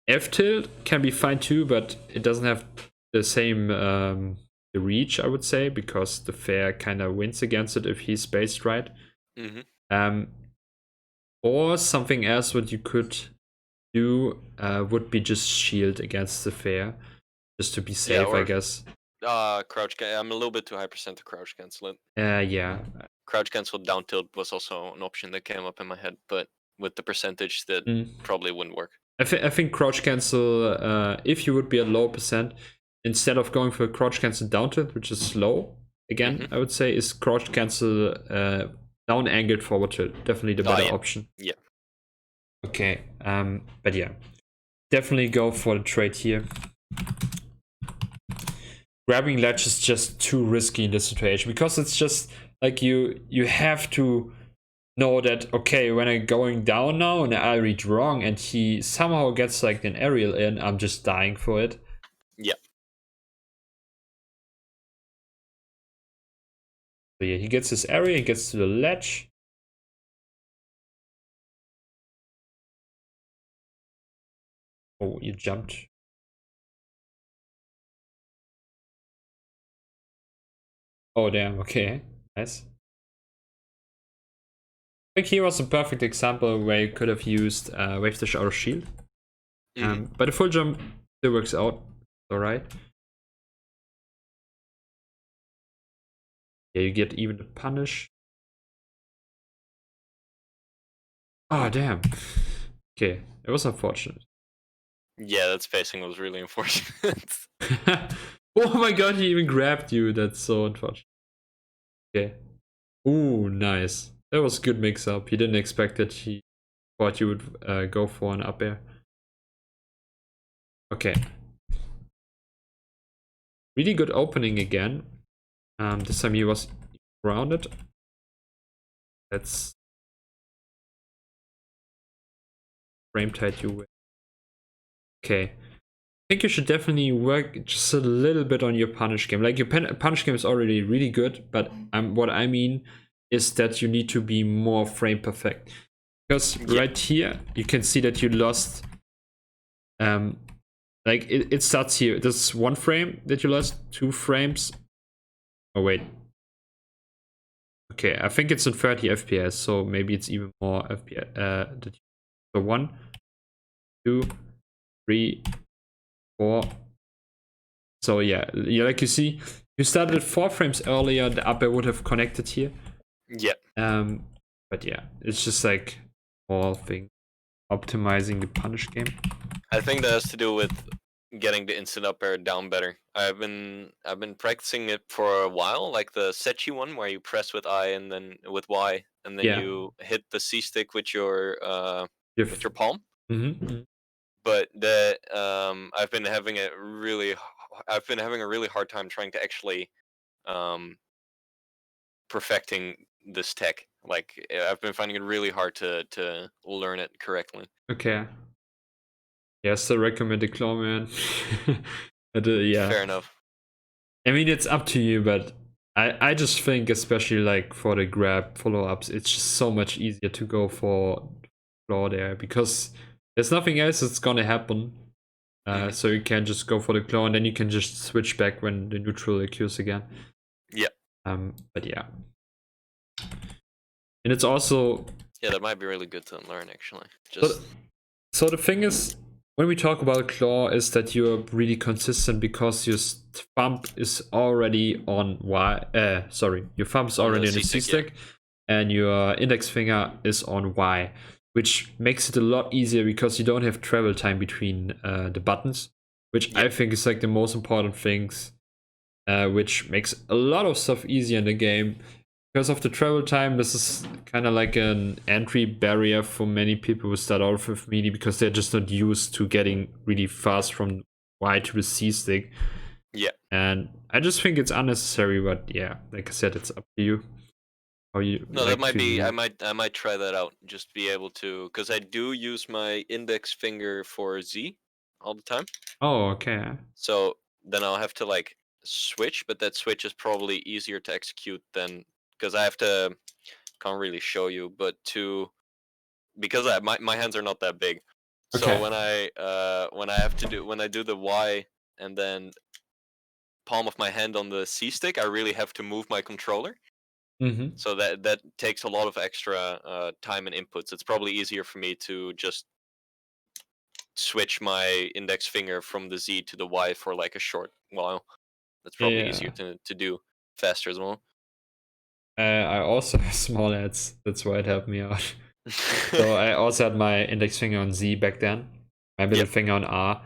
F tilt can be fine too, but it doesn't have the same the reach, I would say, because the fair kind of wins against it if he's spaced right. Or something else what you could do would be just shield against the fair, just to be safe, I guess. Crouch. I'm a little bit too high percent to crouch cancel it. Yeah. Crouch cancel down tilt was also an option that came up in my head, but with the percentage, that probably wouldn't work. I think crouch cancel, if you would be at low percent, instead of going for a crouch cancel down tilt, which is slow, again, I would say, is crouch cancel down angled forward tilt. Definitely the better option. Yeah. Okay, but yeah, definitely go for the trade here. Grabbing ledge is just too risky in this situation, because it's just like you have to know that, okay, when I'm going down now and I read wrong and he somehow gets like an aerial in, I'm just dying for it. Yeah. So yeah, he gets his area, he gets to the ledge. Oh, you jumped. Oh damn, okay, nice. I think here was a perfect example where you could have used wave dash or shield. But the full jump still works out, alright. Yeah, you get even the punish. Oh damn. Okay, it was unfortunate. Yeah, that spacing was really unfortunate. Oh my god, he even grabbed you. That's so unfortunate. Okay. Ooh, nice. That was a good mix up. He didn't expect that. He thought you would go for an up air. Okay. Really good opening again. This time he was grounded. Let's frame tight you with. Okay. I think you should definitely work just a little bit on your punish game. Like, your punish game is already really good, but what I mean is that you need to be more frame perfect. Because right here, you can see that you lost, like it starts here. This 1 frame that you lost, 2 frames. Oh wait. Okay, I think it's in 30 FPS, so maybe it's even more FPS. So 1, 2, 3, 4, So yeah, like you see, you started 4 frames earlier, the up air would have connected here. Yeah. But yeah, it's just like all thing optimizing the punish game. I think that has to do with getting the instant up air down better. I've been practicing it for a while, like the Sechi one where you press with I and then with Y and then Yeah. you hit the C stick with your If palm. mm-hmm. But the I've been having a really hard time trying to actually um perfecting this tech. Like I've been finding it really hard to learn it correctly. Okay. Yeah, still recommend the claw, man. But yeah, Fair enough. I mean it's up to you, but I just think especially like for the grab follow-ups, it's just so much easier to go for claw there because there's nothing else that's gonna happen. So you can just go for the claw and then you can just switch back when the neutral occurs again. Yeah. But yeah. And it's also Yeah, that might be really good to learn actually. Just so the thing is, when we talk about claw, is that you're really consistent because your thumb is already on Y. Sorry, your thumb is already on the C stick, and your index finger is on Y, which makes it a lot easier because you don't have travel time between the buttons, which I think is like the most important things, which makes a lot of stuff easier in the game. Because of the travel time, this is kind of like an entry barrier for many people who start off with melee because they're just not used to getting really fast from Y to the C stick. Yeah. And I just think it's unnecessary, but yeah, like I said, it's up to you. How you No, like that might to be. use. I might try that out. Just be able to, because I do use my index finger for Z all the time. Oh, okay. So then I'll have to like switch, but that switch is probably easier to execute than because I have to. Can't really show you, but because my hands are not that big. So Okay. when I do the Y and then palm of my hand on the C stick, I really have to move my controller. Mm-hmm. So that takes a lot of extra time and inputs. It's probably easier for me to just switch my index finger from the Z to the Y for like a short while. That's probably easier Yeah. to do faster as well. I also have small hands. That's why it helped me out. So I also had my index finger on Z back then, my middle finger on R,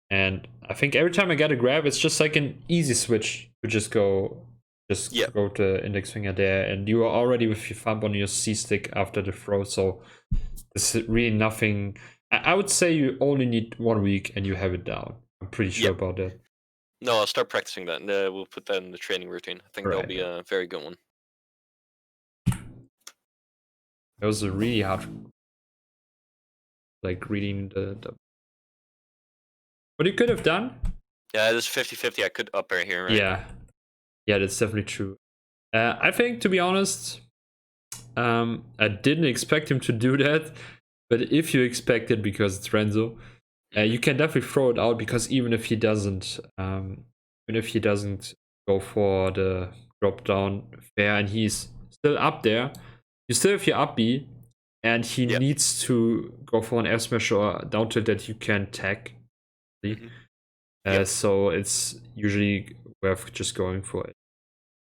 and I think every time I get a grab, it's just like an easy switch to just go to index finger there, and you are already with your thumb on your C stick after the throw. So it's really nothing. I would say you only need 1 week and you have it down. I'm pretty sure about that. No, I'll start practicing that, and we'll put that in the training routine. I think that'll be a very good one. It was a really hard, like reading the. What you could have done? Yeah, this 50-50. I could up air here, right? Yeah, that's definitely true. I think, to be honest, I didn't expect him to do that, but if you expect it because it's Renzo, you can definitely throw it out because even if he doesn't go for the drop down fair and he's still up there, you still have your up B, and he needs to go for an F smash or down tilt that you can tag. So it's usually worth just going for it.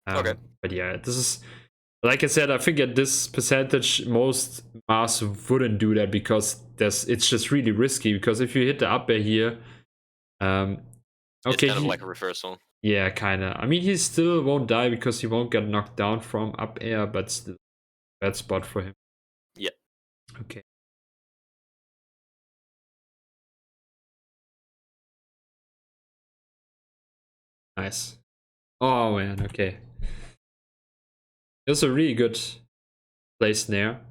Okay. But yeah, this is, like I said, I think at this percentage, most Marths wouldn't do that because it's just really risky. Because if you hit the up air here, okay, it's kind of like a reversal. Yeah, kind of. I mean, he still won't die because he won't get knocked down from up air, but still, bad spot for him. Yeah. Okay. Nice. Oh man, okay. It was a really good play snare.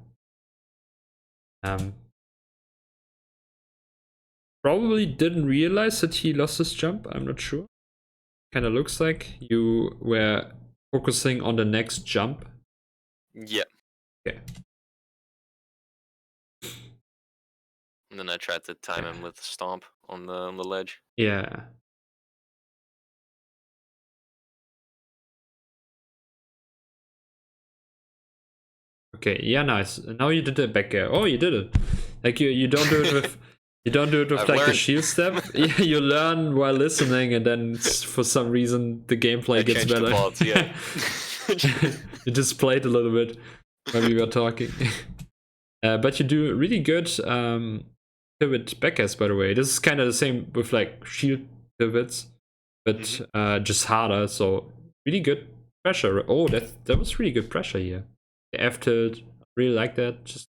Probably didn't realize that he lost his jump. I'm not sure. Kind of looks like you were focusing on the next jump. Yeah. Okay. And then I tried to time him with a stomp on the ledge. Yeah. Okay, yeah, nice. Now you did the back air. Oh, you did it. Like you don't do it with You don't do it with I've like the learned. shield step. Yeah, you learn while listening, and then for some reason the gameplay I gets changed the better. VODs, yeah. You just played a little bit when we were talking. But you do really good pivot backers, by the way. This is kind of the same with like shield pivots, but just harder. So really good pressure. Oh, that was really good pressure here. The F tilt, really like that. Just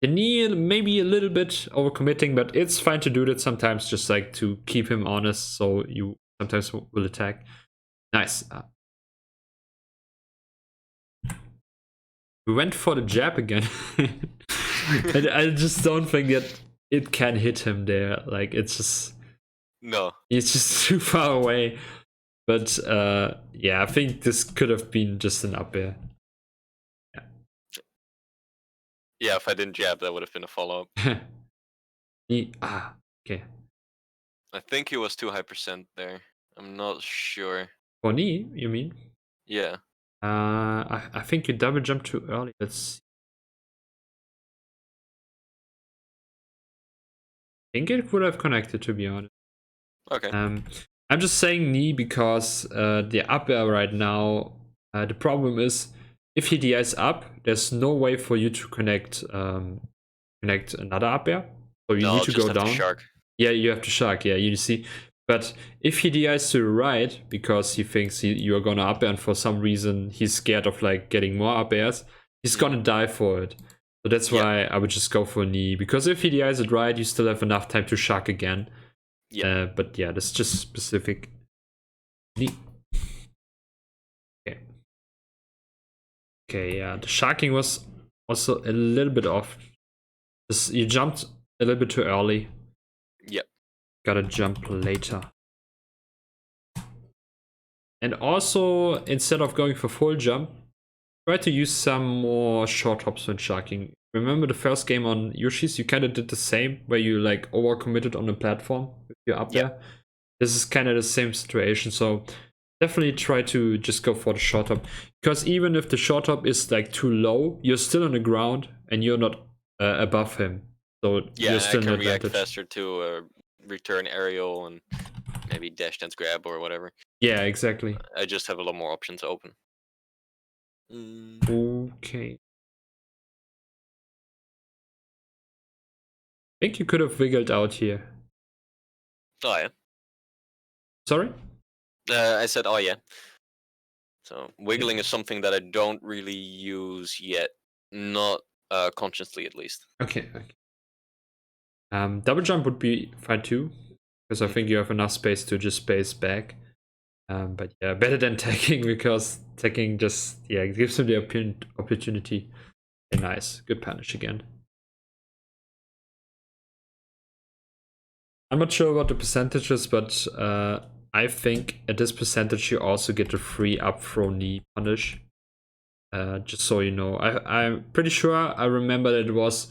the knee maybe a little bit overcommitting, but it's fine to do that sometimes, just like to keep him honest. So you sometimes will attack. Nice. We went for the jab again. And I just don't think that it can hit him there. Like it's just No. it's just too far away. But yeah, I think this could have been just an up air. Yeah, if I didn't jab, that would have been a follow-up. Okay. I think he was too high percent there. I'm not sure. For knee, you mean? Yeah. I think you double jumped too early. Let's see. I think it would have connected, to be honest. Okay. I'm just saying knee because the up air right now, the problem is if he DIs up, there's no way for you to connect another up air. So you No, need I'll to just go have down. to shark. Yeah, you have to shark. Yeah, you see. But if he DIs to the right because he thinks you are gonna up air, and for some reason he's scared of like getting more up airs, he's gonna die for it. So that's why I would just go for a knee, because if he DIs it right, you still have enough time to shark again. Yeah. But yeah, that's just specific knee. Okay. Okay, yeah, the sharking was also a little bit off. You jumped a little bit too early. Yep. Gotta jump later. And also, instead of going for full jump, try to use some more short hops when sharking. Remember the first game on Yoshi's, you kind of did the same, where you like overcommitted on the platform if you're up there. This is kind of the same situation, so definitely try to just go for the short hop. Because even if the short hop is like too low, you're still on the ground and you're not above him. So Yeah, you're and I still can an react advantage. faster to a return aerial and maybe dash dance grab or whatever. Yeah, exactly. I just have a lot more options open. Okay. I think you could have wiggled out here. Oh yeah. Sorry? I said oh yeah. So wiggling is something that I don't really use yet, not consciously at least. Okay. Double jump would be fine too, because I think you have enough space to just space back. But yeah, better than tagging, because tagging just gives him the opportunity. Okay, nice, good punish again. I'm not sure about the percentages, but I think at this percentage you also get a free up throw knee punish. Just so you know, I'm pretty sure I remember that it was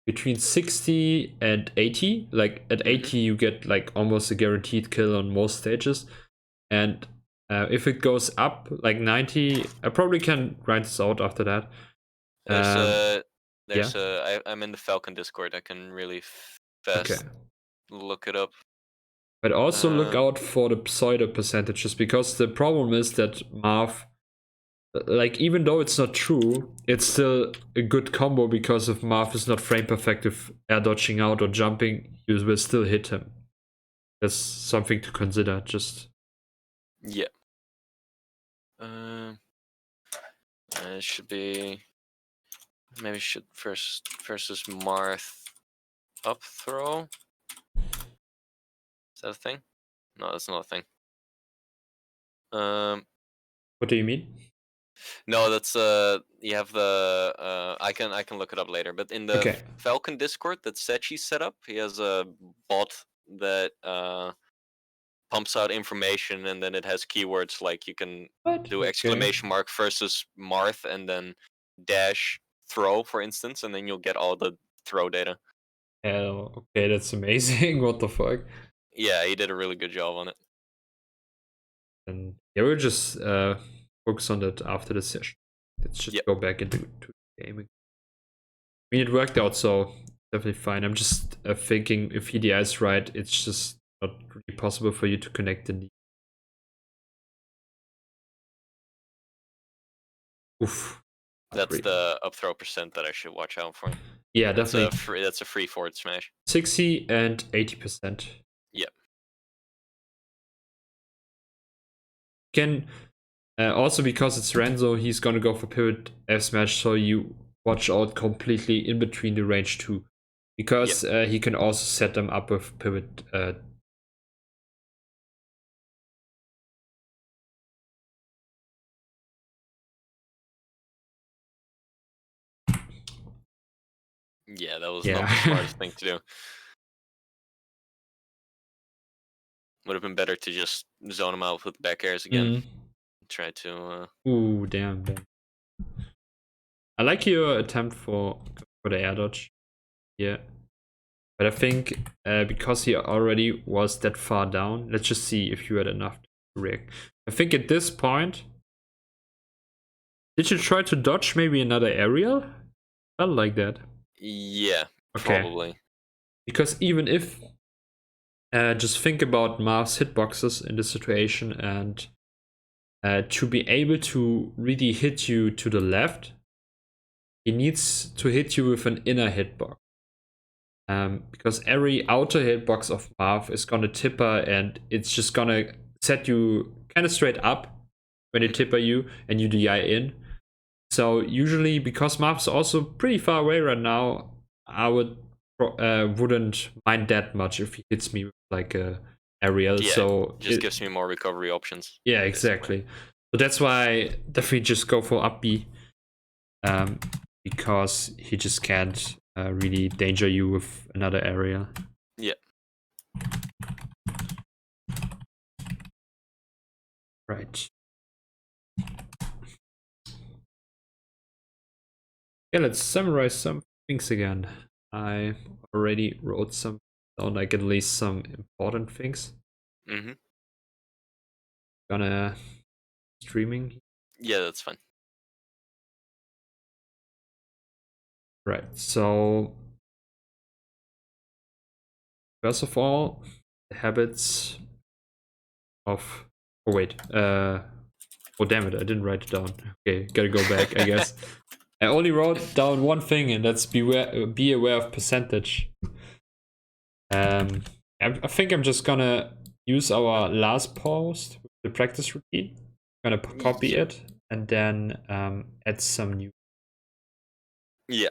between 60 and 80. Like at 80 you get like almost a guaranteed kill on most stages, and if it goes up like 90, I probably can grind this out after that. I'm in the Falcon Discord. I can really fast look it up. But also look out for the pseudo percentages, because the problem is that Marth, like even though it's not true, it's still a good combo, because if Marth is not frame perfect, if air dodging out or jumping, you will still hit him. That's something to consider. Just it should be should first versus Marth up throw. Is that a thing? No, that's not a thing. What do you mean? No, that's you have the I can look it up later. But in the Falcon Discord that Sechi set up, he has a bot that pumps out information, and then it has keywords like you can do exclamation mark versus Marth and then dash throw, for instance, and then you'll get all the throw data. Okay, that's amazing. What the fuck? Yeah, he did a really good job on it. And yeah, we'll just focus on that after the session. Let's just go back into the game. I mean, it worked out, so definitely fine. I'm just thinking if EDI is right, it's just not really possible for you to connect the knee. Oof. That's Great. the up throw percent that I should watch out for. Yeah, That's definitely. that's a free forward smash. 60 and 80%. Yep. Can also because it's Renzo, he's gonna go for pivot F smash, so you watch out completely in between the range too, because he can also set them up with pivot. Yeah, that was not the smartest thing to do. Would have been better to just zone him out with back airs again. Try to. Ooh, damn. I like your attempt for the air dodge. Yeah. But I think because he already was that far down, let's just see if you had enough to react. I think at this point, did you try to dodge maybe another aerial? Felt like that. Yeah, Okay. probably. Because even if, just think about Marth's hitboxes in this situation, and to be able to really hit you to the left, he needs to hit you with an inner hitbox. Because every outer hitbox of Marth is gonna tipper, and it's just gonna set you kind of straight up when it tipper you and you DI in. So usually, because Marth's also pretty far away right now, I wouldn't mind that much if he hits me with like a aerial. Yeah, so just gives me more recovery options. Yeah, exactly. So that's why definitely just go for up B, because he just can't really danger you with another area. Yeah. Right. Yeah, let's summarize some things again. I already wrote some down, like at least some important things. Mm-hmm. Gonna streaming. Yeah, that's fine. Right. So first of all, the habits of. Oh wait. Oh damn it! I didn't write it down. Okay, gotta go back. I guess I only wrote down one thing, and that's be aware of percentage. I think I'm just gonna use our last post, the practice routine. I'm gonna copy Yep. it and then add some new. Yeah.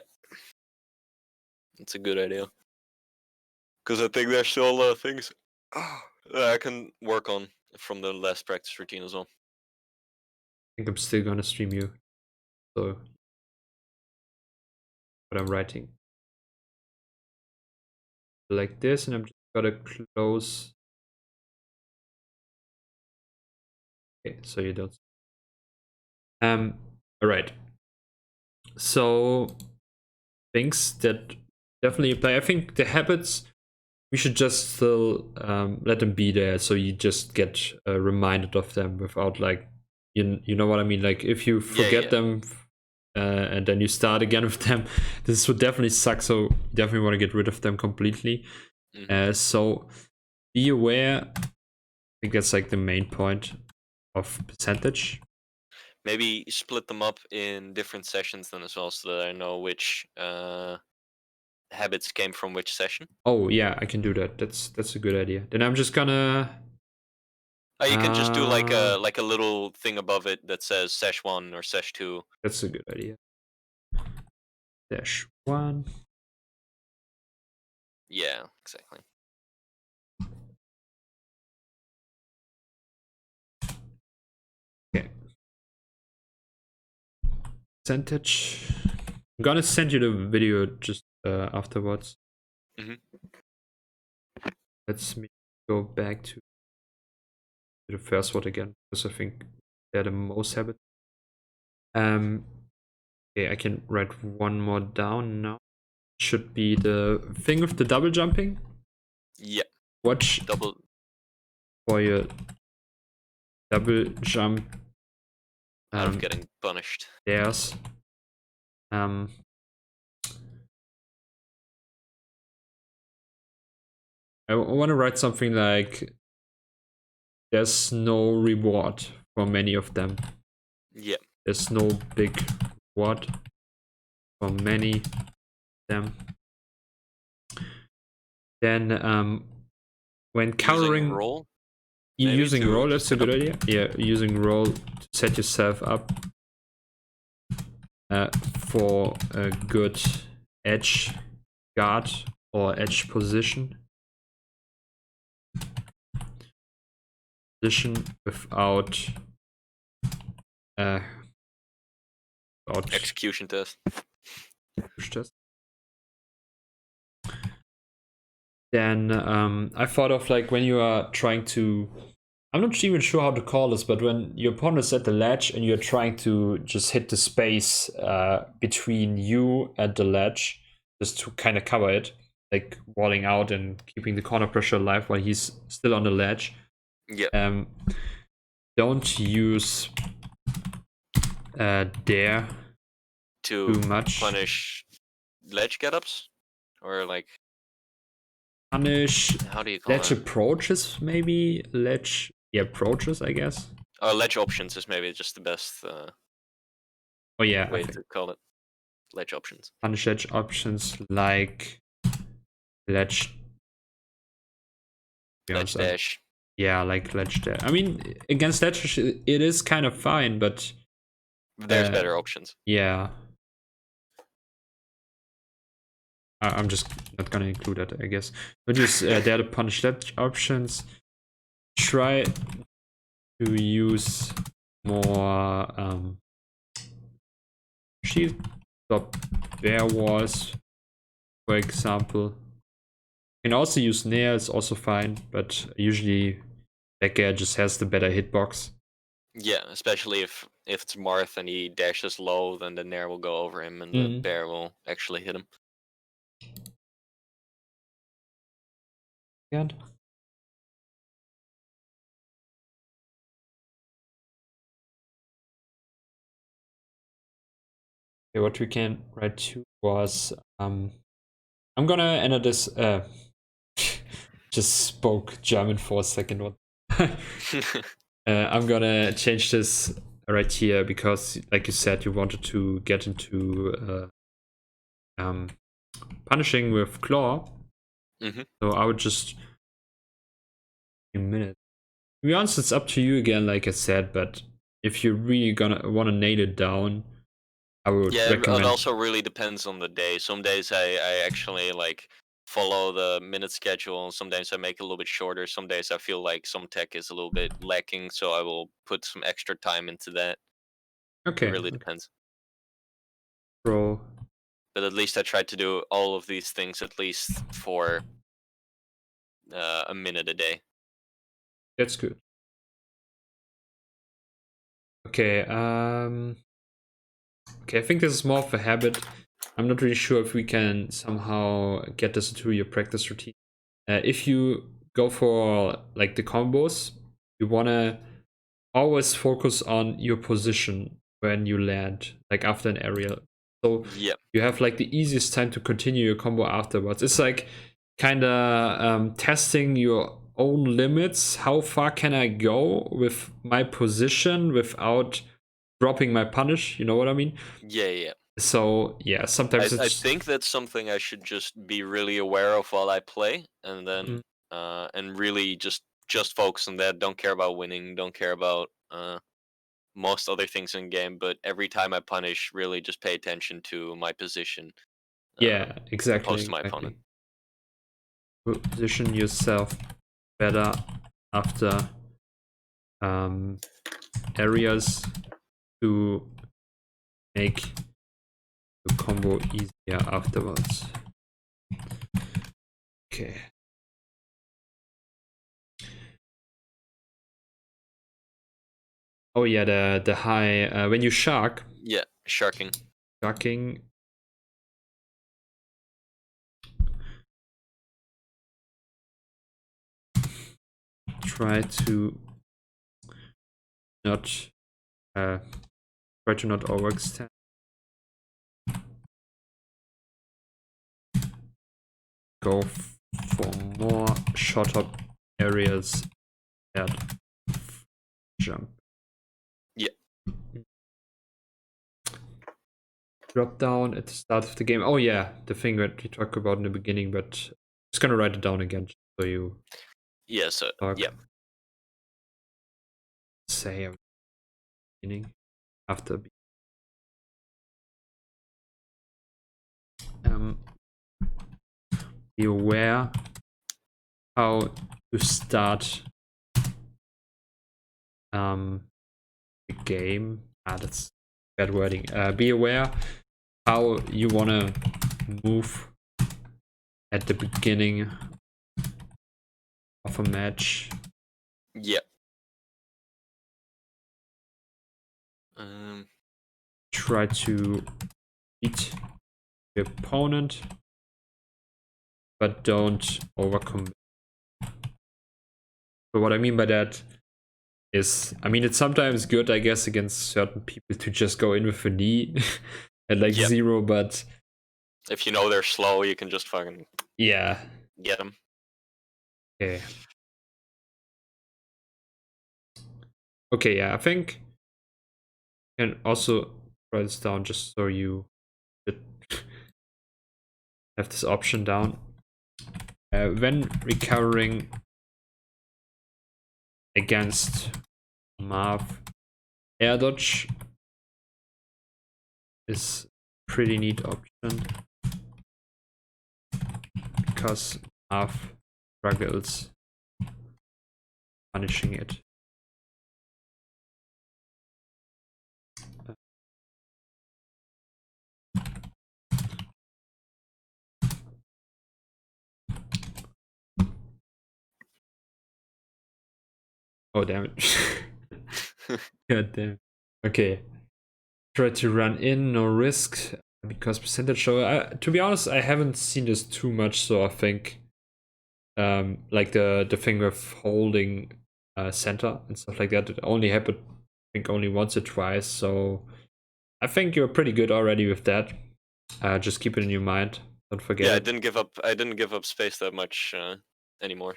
That's a good idea. Because I think there's still a lot of things that I can work on from the last practice routine as well. I think I'm still gonna stream you, so what I'm writing like this, and I'm just gonna close. Okay, so you don't. All right. So things that definitely apply. I think the habits we should just still let them be there, so you just get reminded of them without like you know what I mean. Like if you forget them and then you start again with them, this would definitely suck. So you definitely want to get rid of them completely. So be aware. I think that's like the main point of percentage. Maybe split them up in different sessions then as well, so that I know which habits came from which session. Oh yeah, I can do that. That's a good idea. Then I'm just gonna. You can just do like a little thing above it that says sesh 1 or sesh 2. That's a good idea. Dash 1. Yeah, exactly. Okay. Percentage. I'm gonna send you the video just afterwards. Let's go back to the first one again, because I think they're the most habit. Okay, I can write one more down now. Should be the thing with the double jumping. Yeah. Watch Double for your double jump. out of getting punished. There's I want to write something like, there's no reward for many of them. Yeah. There's no big reward for many of them. Then when countering, Using roll. using roll, to that's a set good up. idea. Yeah, using roll to set yourself up for a good edge guard or edge position. Position without Execution test. Then I thought of like when you are trying to, I'm not even sure how to call this, but when your opponent is at the ledge and you're trying to just hit the space between you and the ledge, just to kind of cover it, like walling out and keeping the corner pressure alive while he's still on the ledge. Yeah. Don't use dare To too much. punish ledge get-ups? Or like... Punish How do you call ledge it? approaches, maybe? Ledge, yeah, approaches, I guess. Ledge options is maybe just the best Oh yeah, way to call it. Ledge options. Punish ledge options like ledge. Ledge dash. Yeah, like ledge dash. I mean, against ledge, it is kind of fine, but there's better options. Yeah. I'm just not gonna include that, I guess. But use dare to punish ledge options. Try to use more shield stop bear walls, for example. You can also use Nair, it's also fine, but usually back air just has the better hitbox. Yeah, especially if it's Marth and he dashes low, then the Nair will go over him and the bear will actually hit him. Good. Okay, what we can write to was I'm gonna enter this just spoke German for a second. What I'm gonna change this right here because, like you said, you wanted to get into punishing with claw. So I would just a minute. To be honest, it's up to you again, like I said. But if you're really gonna want to nail it down, I would recommend. It also really depends on the day. Some days I actually like follow the minute schedule, and some days I make it a little bit shorter. Some days I feel like some tech is a little bit lacking, so I will put some extra time into that. Okay. It really depends. Bro. But at least I tried to do all of these things at least for a minute a day. That's good. Okay, okay, I think this is more of a habit. I'm not really sure if we can somehow get this into your practice routine. If you go for like the combos, you wanna always focus on your position when you land, like after an aerial. So you have like the easiest time to continue your combo afterwards. It's like kind of testing your own limits. How far can I go with my position without dropping my punish? You know what I mean? Yeah. So yeah, sometimes I think that's something I should just be really aware of while I play, and then and really just focus on that. Don't care about winning. Don't care about most other things in game. But every time I punish, really just pay attention to my position. Yeah, exactly. Opposed to my opponent. Position yourself better after areas to make the combo easier afterwards. Okay. Oh yeah, the high when you shark. Yeah, sharking. Sharking. Try to not overextend. Go for more shot up areas at jump. Yeah. Drop down at the start of the game. Oh yeah, the thing that we talked about in the beginning, but I'm just gonna write it down again so you Yeah. So talk. yeah. Say at the beginning after. Be aware how to start the game. That's bad wording. Be aware how you wanna move at the beginning of a match. Yeah. Try to beat the opponent, but don't overcommit. But what I mean by that is, I mean, it's sometimes good, I guess, against certain people to just go in with a knee at like Yep. 0, but if you know they're slow, you can just fucking yeah. get them. Okay. Okay, yeah, I think I can also write this down just so you have this option down. When recovering against Marth, air dodge is a pretty neat option because Marth struggles punishing it. Oh damn it. God damn. Okay. Try to run in, no risk, because percentage show. To be honest, I haven't seen this too much, so I think like the thing with holding center and stuff like that, it only happened I think only once or twice, so I think you're pretty good already with that. Just keep it in your mind. Don't forget Yeah, I it. didn't give up space that much anymore.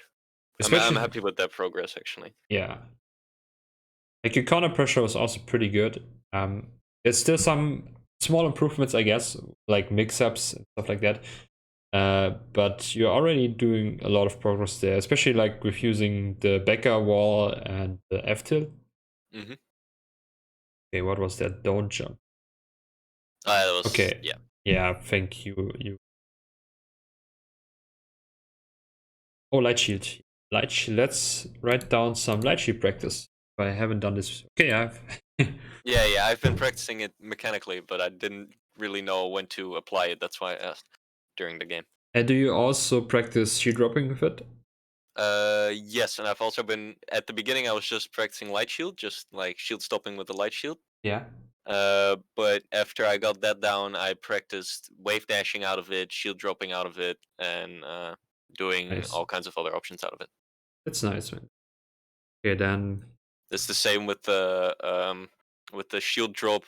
I'm Especially happy with that progress actually. yeah. Like your counter pressure was also pretty good. There's still some small improvements, I guess, like mix-ups and stuff like that. But you're already doing a lot of progress there, especially like with using the Becker wall and the F-tilt. Mhm. Okay, what was that? Don't jump. That was Okay. yeah. Yeah, thank you. Oh, light shield. Light shield. Let's write down some light shield practice. I haven't done this. Okay, I've. Yeah. I've been practicing it mechanically, but I didn't really know when to apply it. That's why I asked during the game. And do you also practice shield dropping with it? Yes, and I've also been at the beginning. I was just practicing light shield, just like shield stopping with the light shield. Yeah. But after I got that down, I practiced wave dashing out of it, shield dropping out of it, and doing Nice. all kinds of other options out of it. That's nice, man. Okay, then. It's the same with the shield drop.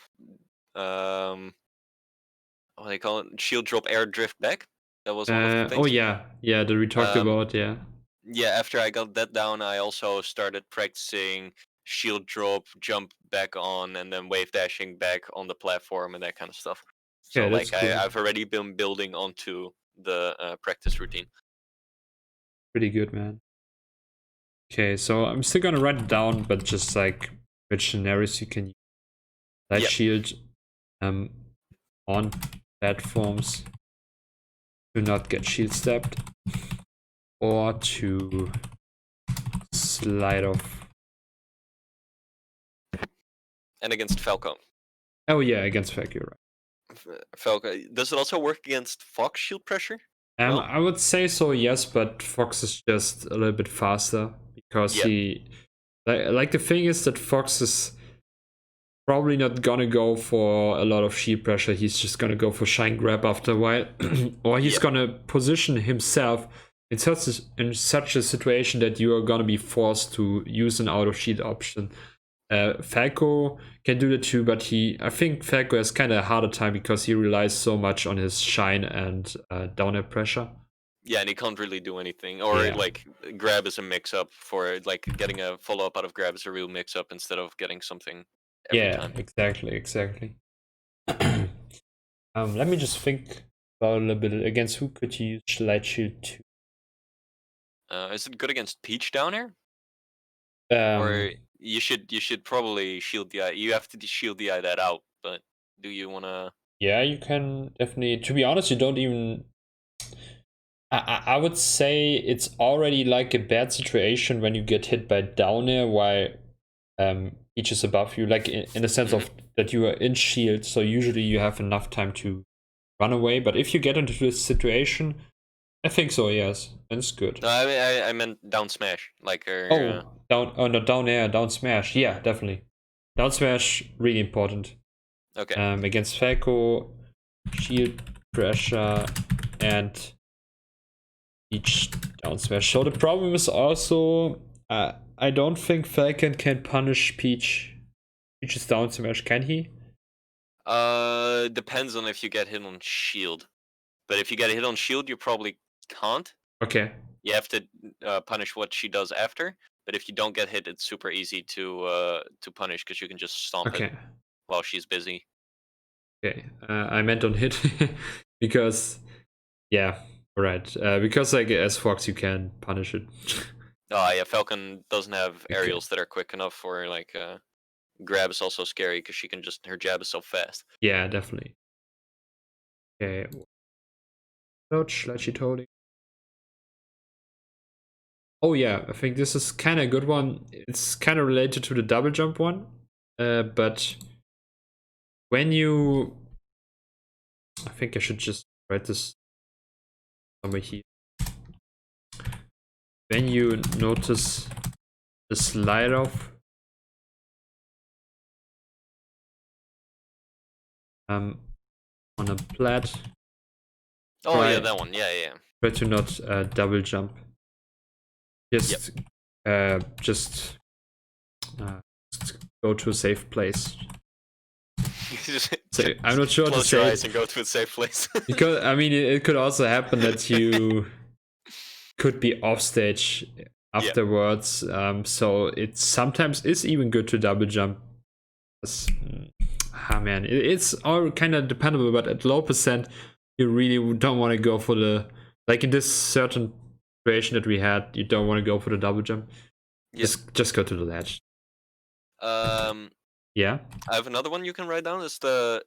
What do they call it? Shield drop air drift back. That was one of the Oh things. yeah, that we talked Um, about. Yeah. yeah. After I got that down, I also started practicing shield drop, jump back on, and then wave dashing back on the platform and that kind of stuff. So Yeah, that's like cool. I've already been building onto the practice routine. Pretty good, man. Okay, so I'm still gonna write it down, but just like which scenarios you can use. Light Yep. shield on platforms to not get shield stepped or to slide off. And against Falcon. Oh yeah, against Fact, you're Falcon. Does it also work against Fox shield pressure? right. Well, I would say so, yes, but Fox is just a little bit faster because yeah. he like the thing is that Fox is probably not gonna go for a lot of shield pressure. He's just gonna go for shine grab after a while, or he's Yep. gonna position himself in such a situation that you are gonna be forced to use an out of shield option. Falco can do that too, but I think Falco has kind of a harder time because he relies so much on his shine and down air pressure. Yeah, and he can't really do anything. Or Yeah. like grab is a mix-up for like getting a follow-up out of grab is a real mix-up instead of getting something every Yeah, time. exactly. Let me just think about a little bit. Against who could you use Light Shield to? Is it good against Peach down here? Um, Or you should probably shield the eye. You have to shield the eye that out, but do you wanna? yeah, you can definitely. To be honest, you don't even. I would say it's already like a bad situation when you get hit by down air while each is above you, like in the sense of that you are in shield, so usually you have enough time to run away. But if you get into this situation, I think so, yes, that's good. No, I meant down smash, like Oh, down, oh no, down air, down smash, yeah, definitely. Down smash, really important. okay. Against Falco, shield pressure, and each down smash. So the problem is also, I don't think Falcon can punish Peach's down smash, can he? Depends on if you get hit on shield. But if you get hit on shield, you probably can't. Okay. You have to punish what she does after. But if you don't get hit, it's super easy to punish because you can just stomp Okay. it while she's busy. Okay. I meant on hit because, yeah, right. Because like as Fox, you can punish it. Oh yeah, Falcon doesn't have Okay. aerials that are quick enough for like grab is also scary because she can just her jab is so fast. Yeah, definitely. Okay. Dodge, like she told you. Oh yeah, I think this is kind of a good one. It's kind of related to the double jump one, but when you, I think I should just write this somewhere here. When you notice the slide off, on a plat, Oh yeah, that one. Yeah. try to not double jump. Just, just go to a safe place. So I'm not sure to Close your say eyes and go to a safe place. because I mean it could also happen that you could be off stage afterwards. So it sometimes is even good to double jump. Man, it's all kind of dependable, but at low percent, you really don't want to go for the, like in this certain situation that we had, you don't want to go for the double jump. Yep. Just go to the ledge. Yeah. I have another one you can write down. Is the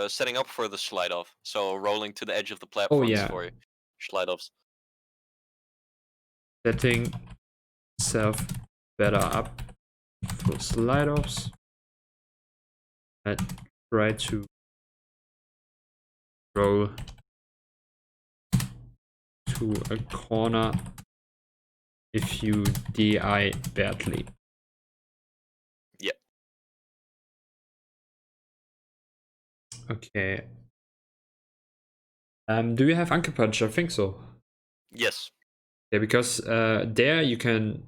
setting up for the slide off. So rolling to the edge of the platforms yeah. for slide offs. Setting self better up for slide offs. And try to roll to a corner if you DI badly. Yep. Okay. Do you have Anker Punch? I think so. Yes. Yeah, because there you can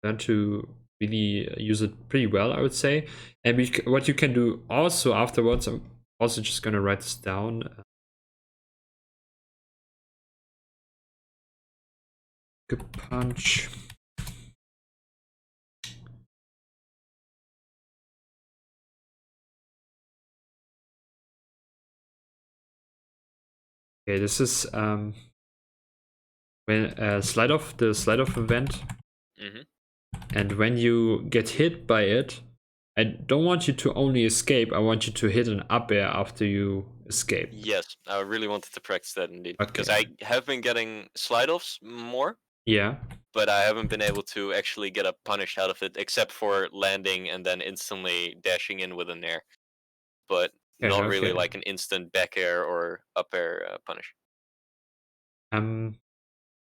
learn to really use it pretty well, I would say. And what you can do also afterwards, I'm also just gonna write this down. Punch. Okay, this is when the slide off event. And when you get hit by it, I don't want you to only escape, I want you to hit an up air after you escape. Yes, I really wanted to practice that indeed. Okay. Because I have been getting slide offs more. Yeah. But I haven't been able to actually get a punish out of it, except for landing and then instantly dashing in with an air. But not really like an instant back air or up air punish.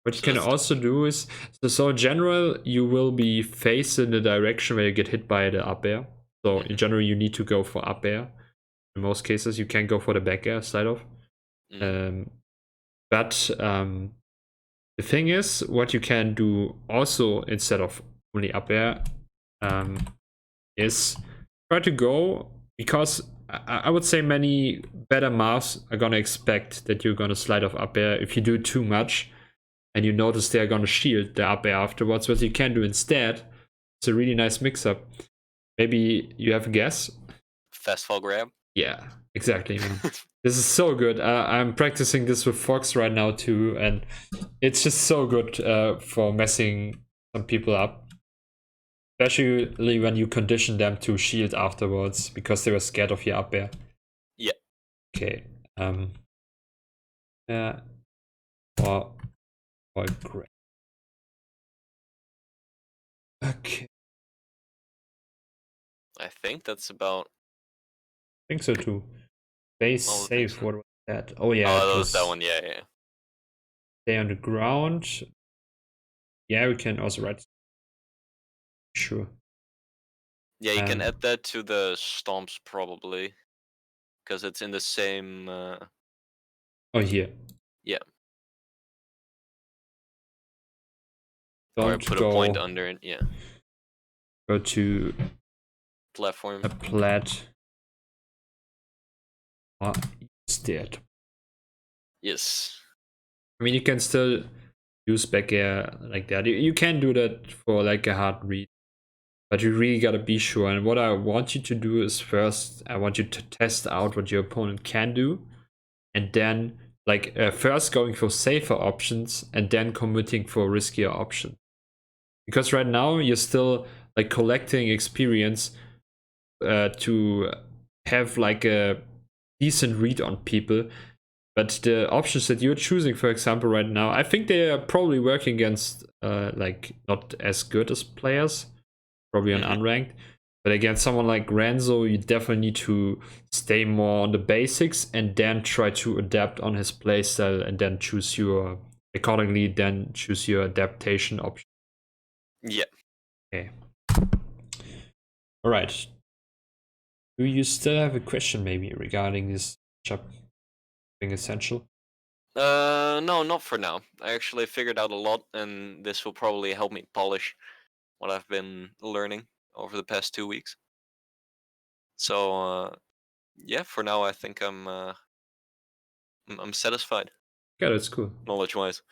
What you can also do is, so in general, you will be facing the direction where you get hit by the up air. So in general, you need to go for up air. In most cases, you can go for the back air slide off. But the thing is, what you can do also instead of only up air is try to go, because I would say many better Marths are gonna expect that you're gonna slide off up air if you do too much, and you notice they're gonna shield the up air afterwards. What you can do instead, it's a really nice mix-up. Maybe you have a guess? Fast fall grab. Yeah, exactly, man. This is so good. I'm practicing this with Fox right now too, and it's just so good for messing some people up. Especially when you condition them to shield afterwards because they were scared of your up air. Yeah. Okay. Yeah. Or great. Okay. I think that's about. I think so too. Base safe. So. What was that? Oh yeah. Oh, that was that one. Yeah. Stay on the ground. Yeah, we can also write. Sure. Yeah, you can add that to the stomps probably, because it's in the same. Oh, here. Yeah. Don't or put go, a point under it. Yeah. Go to platform. A plat. Instead. Yes. I mean, you can still use back air like that. You can do that for like a hard read, but you really gotta be sure. And what I want you to do is first, I want you to test out what your opponent can do, and then like first going for safer options and then committing for riskier options. Because right now you're still like collecting experience to have like a decent read on people. But the options that you're choosing, for example, right now, I think they are probably working against like not as good as players, probably on unranked. But against someone like Renzo, you definitely need to stay more on the basics and then try to adapt on his playstyle and then choose your accordingly. Then choose your adaptation option. Yeah. Okay. All right. Do you still have a question maybe regarding this matchup being essential? No, not for now. I actually figured out a lot, and this will probably help me polish what I've been learning over the past 2 weeks. So, yeah, for now I think I'm satisfied. Yeah, that's cool. Knowledge-wise.